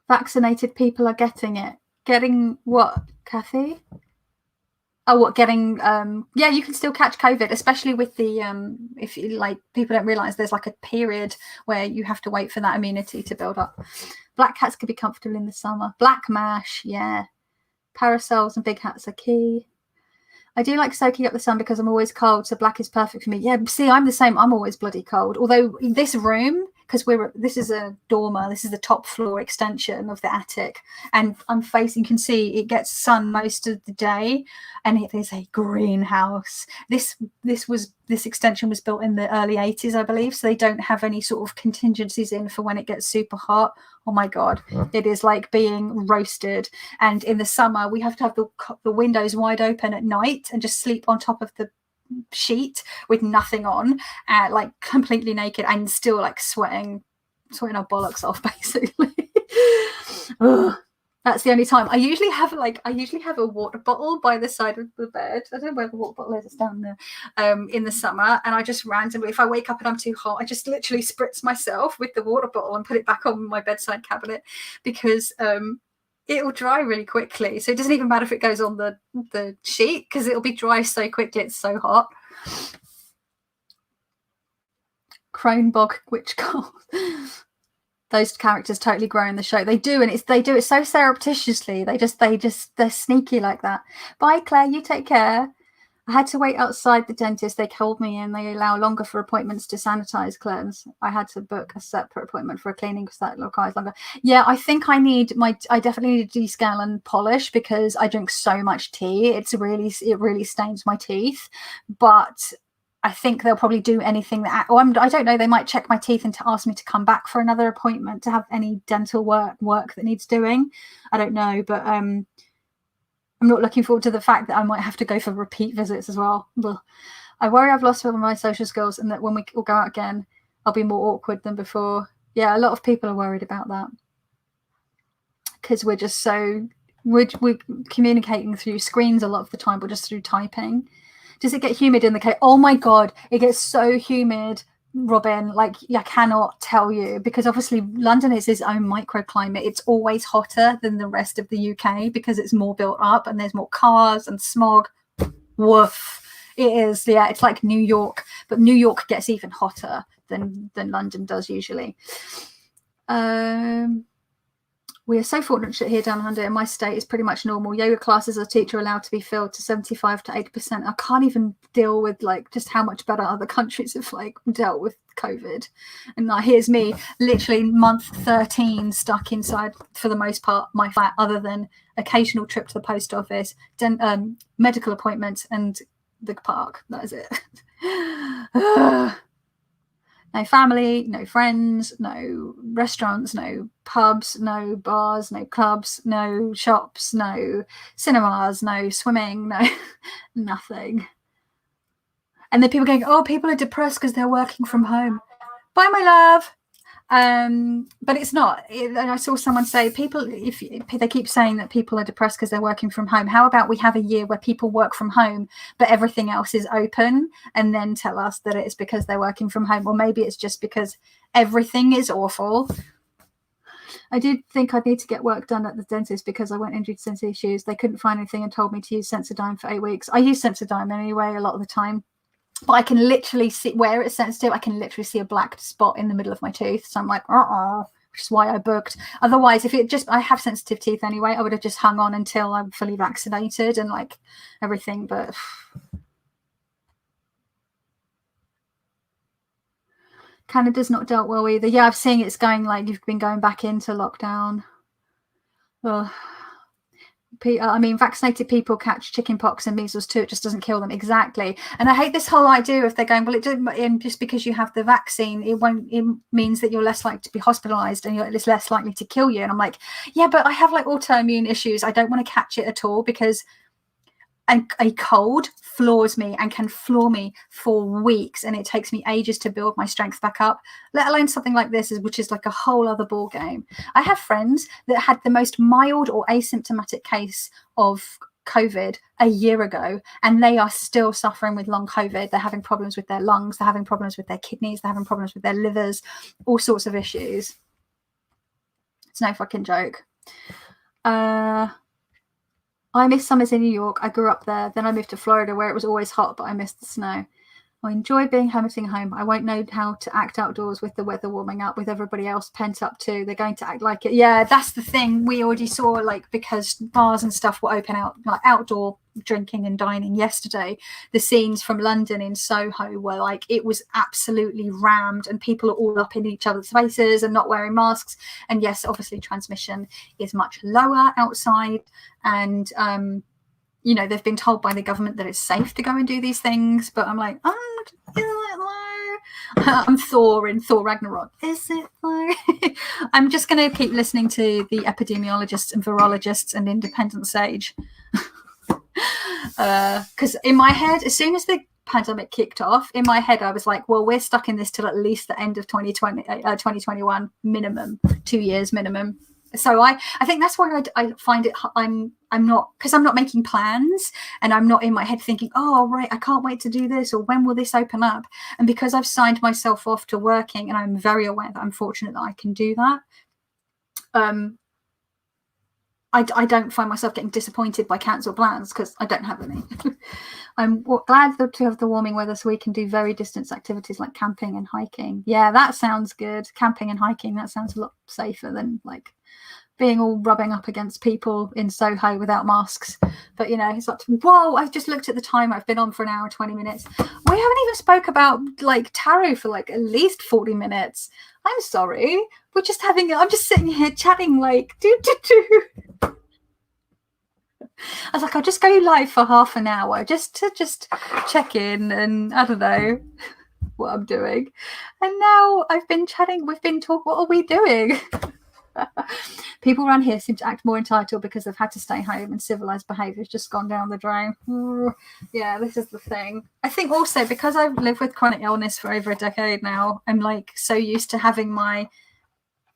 Vaccinated people are getting it. Getting what, Kathy? Oh, what, getting, yeah, you can still catch COVID, especially with the, if you, like, people don't realize there's like a period where you have to wait for that immunity to build up. Black cats could be comfortable in the summer. Black mash, yeah. Parasols and big hats are key. I do like soaking up the sun because I'm always cold, so black is perfect for me. Yeah, see, I'm the same. I'm always bloody cold. Although this room, because this is a dormer, this is the top floor extension of the attic, and I'm facing, you can see it gets sun most of the day, and it is a greenhouse. This extension was built in the early 80s, I believe, so they don't have any sort of contingencies in for when it gets super hot. Oh my god, it is like being roasted. And in the summer we have to have the windows wide open at night and just sleep on top of the sheet with nothing on, like completely naked, and still like sweating our bollocks off, basically. That's the only time. I usually have a water bottle by the side of the bed. I don't know where the water bottle is. It's down there. In the summer, and I just randomly, if I wake up and I'm too hot, I just literally spritz myself with the water bottle and put it back on my bedside cabinet, because it will dry really quickly. So it doesn't even matter if it goes on the sheet, because it'll be dry so quickly. It's so hot. Cronebog witch cold. Those characters totally grow in the show. They do, and they do it so surreptitiously. They're sneaky like that. Bye, Claire. You take care. I had to wait outside the dentist. They called me in. They allow longer for appointments to sanitize, cleanse. I had to book a separate appointment for a cleaning because that requires longer. Yeah, I think I definitely need to descale and polish because I drink so much tea. It really stains my teeth. But I think they'll probably do anything that, I don't know, they might check my teeth and to ask me to come back for another appointment to have any dental work that needs doing. I don't know, but I'm not looking forward to the fact that I might have to go for repeat visits as well. Ugh. I worry I've lost all of my social skills and that when we all go out again, I'll be more awkward than before. Yeah, a lot of people are worried about that because we're communicating through screens a lot of the time, but just through typing. Does it get humid in the cave? Oh my god, it gets so humid, Robin. Like, I cannot tell you, because obviously London is its own microclimate. It's always hotter than the rest of the UK because it's more built up and there's more cars and smog. Woof. It is, yeah, it's like New York, but New York gets even hotter than London does usually. We are so fortunate here down under. In my state, it's pretty much normal. Yoga classes are teacher allowed to be filled to 75 to 80%. I can't even deal with like just how much better other countries have like dealt with COVID. And like, here's me literally month 13 stuck inside for the most part my flat, other than occasional trip to the post office, medical appointments and the park. That is it. No family, no friends, no restaurants, no pubs, no bars, no clubs, no shops, no cinemas, no swimming, no nothing. And then people going, oh, people are depressed because they're working from home. Bye, my love. But it's not. I saw someone say, people, if they keep saying that people are depressed because they're working from home, how about we have a year where people work from home but everything else is open, and then tell us that it's because they're working from home? Or maybe it's just because everything is awful. I did think I'd need to get work done at the dentist because I went injured to sensitive issues. They couldn't find anything and told me to use Sensodyne for 8 weeks. I use Sensodyne anyway a lot of the time, but I can literally see where it's sensitive. I can literally see a black spot in the middle of my tooth. So I'm like, which is why I booked. Otherwise, if it just, I have sensitive teeth anyway, I would have just hung on until I'm fully vaccinated and like everything. But Canada's not dealt well either. Yeah, I've seen it's going like you've been going back into lockdown. Ugh. I mean, vaccinated people catch chickenpox and measles too. It just doesn't kill them. Exactly. And I hate this whole idea if they're going, well, it doesn't, just because you have the vaccine, it means that you're less likely to be hospitalized and it's less likely to kill you. And I'm like, yeah, but I have like autoimmune issues. I don't want to catch it at all, because a cold floors me and can floor me for weeks, and it takes me ages to build my strength back up, let alone something like this, which is like a whole other ball game. I have friends that had the most mild or asymptomatic case of COVID a year ago, and they are still suffering with long COVID. They're having problems with their lungs, they're having problems with their kidneys, they're having problems with their livers, all sorts of issues. It's no fucking joke. I miss summers in New York. I grew up there. Then I moved to Florida, where it was always hot, but I missed the snow. I enjoy being home. I won't know how to act outdoors with the weather warming up, with everybody else pent up too. They're going to act like it. Yeah, that's the thing. We already saw, like, because bars and stuff were open out, like outdoor drinking and dining yesterday, the scenes from London in Soho were like, it was absolutely rammed, and people are all up in each other's faces and not wearing masks. And yes, obviously transmission is much lower outside, and you know, they've been told by the government that it's safe to go and do these things, but I'm like, I'm Thor in Thor Ragnarok. Is it though? I'm just going to keep listening to the epidemiologists and virologists and Independent Sage. Because in my head, as soon as the pandemic kicked off, in my head I was like, well, we're stuck in this till at least the end of 2021 minimum, 2 years minimum. So I think that's why I find it, I'm not, because I'm not making plans, and I'm not in my head thinking, oh right, I can't wait to do this, or when will this open up? And because I've signed myself off to working, and I'm very aware that I'm fortunate that I can do that, I don't find myself getting disappointed by cancelled plans, because I don't have any. I'm glad to have the warming weather so we can do very distance activities like camping and hiking. Yeah, that sounds good. Camping and hiking, that sounds a lot safer than like being all rubbing up against people in Soho without masks. But you know, it's like, whoa, I've just looked at the time. I've been on for an hour 20 minutes. We haven't even spoke about like tarot for like at least 40 minutes. I'm sorry, we're just having, I'm just sitting here chatting like do. I was like, I'll just go live for half an hour just to check in, and I don't know what I'm doing. And now I've been chatting, we've been talking, what are we doing? People around here seem to act more entitled because they've had to stay home, and civilized behaviour has just gone down the drain. Yeah, this is the thing. I think also because I've lived with chronic illness for over a decade now, I'm like so used to having my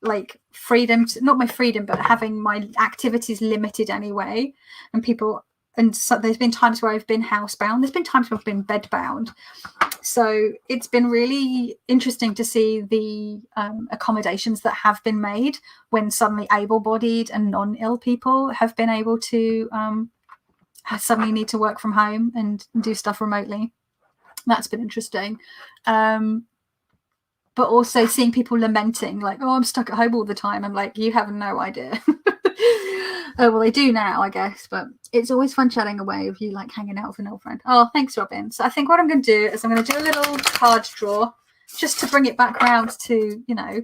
like freedom to, not my freedom, but having my activities limited anyway. And people, and so there's been times where I've been housebound, there's been times where I've been bedbound. So it's been really interesting to see the accommodations that have been made when suddenly able-bodied and non-ill people have been able to suddenly need to work from home and do stuff remotely. That's been interesting. But also seeing people lamenting like, oh, I'm stuck at home all the time. I'm like, you have no idea. Oh, well, they do now, I guess, but it's always fun chatting away with you, like hanging out with an old friend. Oh, thanks, Robin. So I think what I'm going to do is I'm going to do a little card draw just to bring it back around to, you know,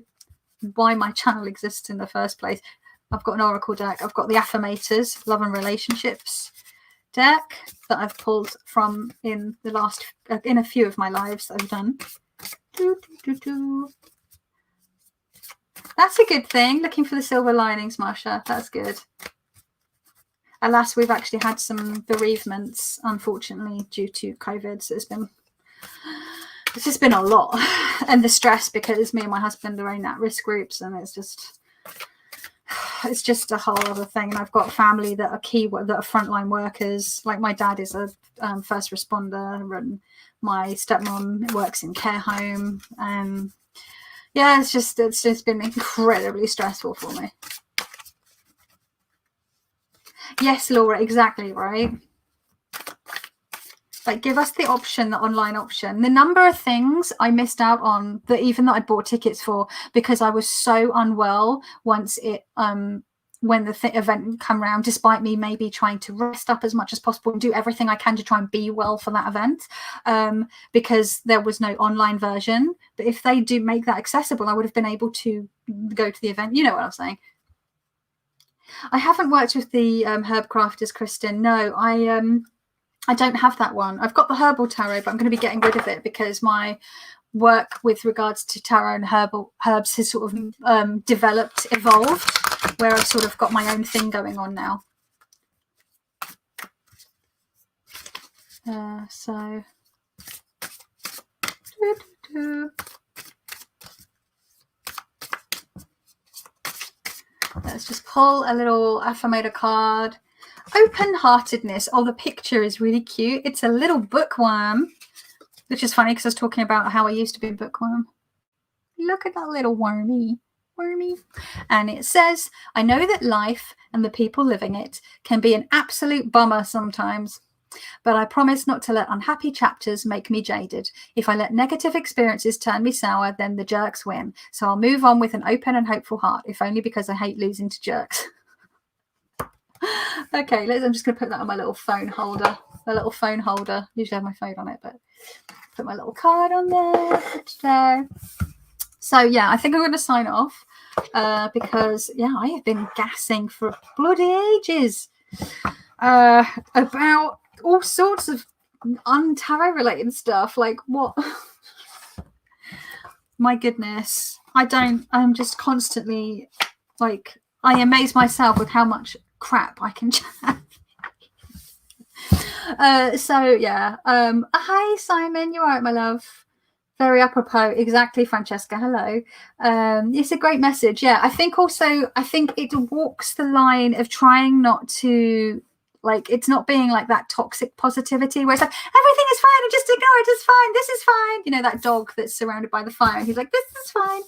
why my channel exists in the first place. I've got an oracle deck. I've got the Affirmators, Love and Relationships deck that I've pulled from in the last, in a few of my lives that I've done. That's a good thing. Looking for the silver linings, Marsha. That's good. Alas, we've actually had some bereavements, unfortunately, due to COVID. So it's just been a lot. And the stress, because me and my husband are in at-risk groups, and it's just a whole other thing. And I've got family that are that are frontline workers. Like my dad is a first responder, and my stepmom works in care home. Yeah, it's just been incredibly stressful for me. Yes, Laura, exactly right. Like, give us the option, the online option. The number of things I missed out on that even that I bought tickets for because I was so unwell once it when the event come around, despite me maybe trying to rest up as much as possible and do everything I can to try and be well for that event, because there was no online version. But if they do make that accessible, I would have been able to go to the event. You know what I'm saying? I haven't worked with the herb crafters, Kristen. No, I don't have that one. I've got the herbal tarot, but I'm going to be getting rid of it because my work with regards to tarot and herbs has sort of evolved, where I've sort of got my own thing going on now. So let's just pull a little affirmator card. Open-heartedness. Oh, the picture is really cute. It's a little bookworm, which is funny because I was talking about how I used to be a bookworm. Look at that little wormy. And it says, I know that life and the people living it can be an absolute bummer sometimes, but I promise not to let unhappy chapters make me jaded. If I let negative experiences turn me sour, then the jerks win. So I'll move on with an open and hopeful heart, if only because I hate losing to jerks. Okay, I'm just going to put that on my little phone holder. My little phone holder. Usually I have my phone on it, but put my little card on there. So yeah, I think I'm going to sign off because yeah, I have been gassing for bloody ages about all sorts of tarot related stuff. Like what? My goodness, I'm just constantly like, I amaze myself with how much crap I can chat. So yeah, hi Simon, you all right, my love? Very apropos. Exactly, Francesca. Hello. It's a great message. Yeah, I think it walks the line of trying not to, like, it's not being like that toxic positivity where it's like, everything is fine and just ignore it, it's fine, this is fine. You know, that dog that's surrounded by the fire and he's like, this is fine.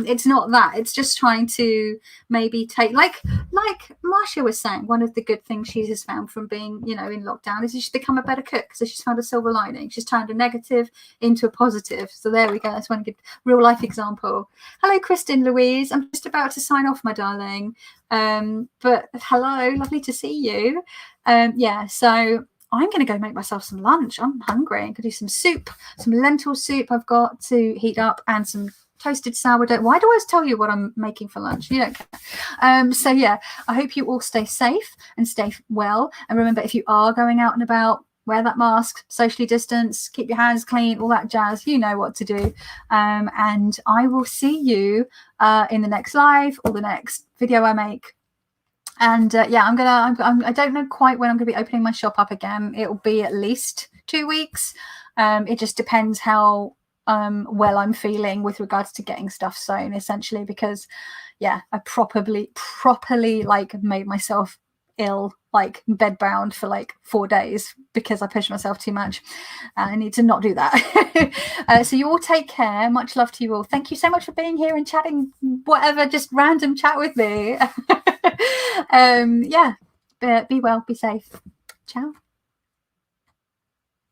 It's not that. It's just trying to maybe take, like Marsha was saying, one of the good things she has found from being, you know, in lockdown is she's become a better cook. So she's found a silver lining. She's turned a negative into a positive. So there we go. That's one good real life example. Hello, Kristen Louise. I'm just about to sign off, my darling. But hello, lovely to see you. Yeah, so I'm going to go make myself some lunch. I'm hungry. I'm going to do some soup, some lentil soup I've got to heat up, and some toasted sourdough. Why do I always tell you what I'm making for lunch? You don't care. So yeah, I hope you all stay safe and stay well. And remember, if you are going out and about, wear that mask, socially distance, keep your hands clean, all that jazz. You know what to do. And I will see you in the next live or the next video I make. And yeah, I don't know quite when I'm gonna be opening my shop up again. It'll be at least 2 weeks. It just depends how well I'm feeling with regards to getting stuff sewn, essentially, because yeah, I properly like made myself ill, like bedbound for like 4 days because I pushed myself too much. I need to not do that. So you all take care. Much love to you all. Thank you so much for being here and chatting whatever, just random chat with me. Yeah, be well, be safe. Ciao.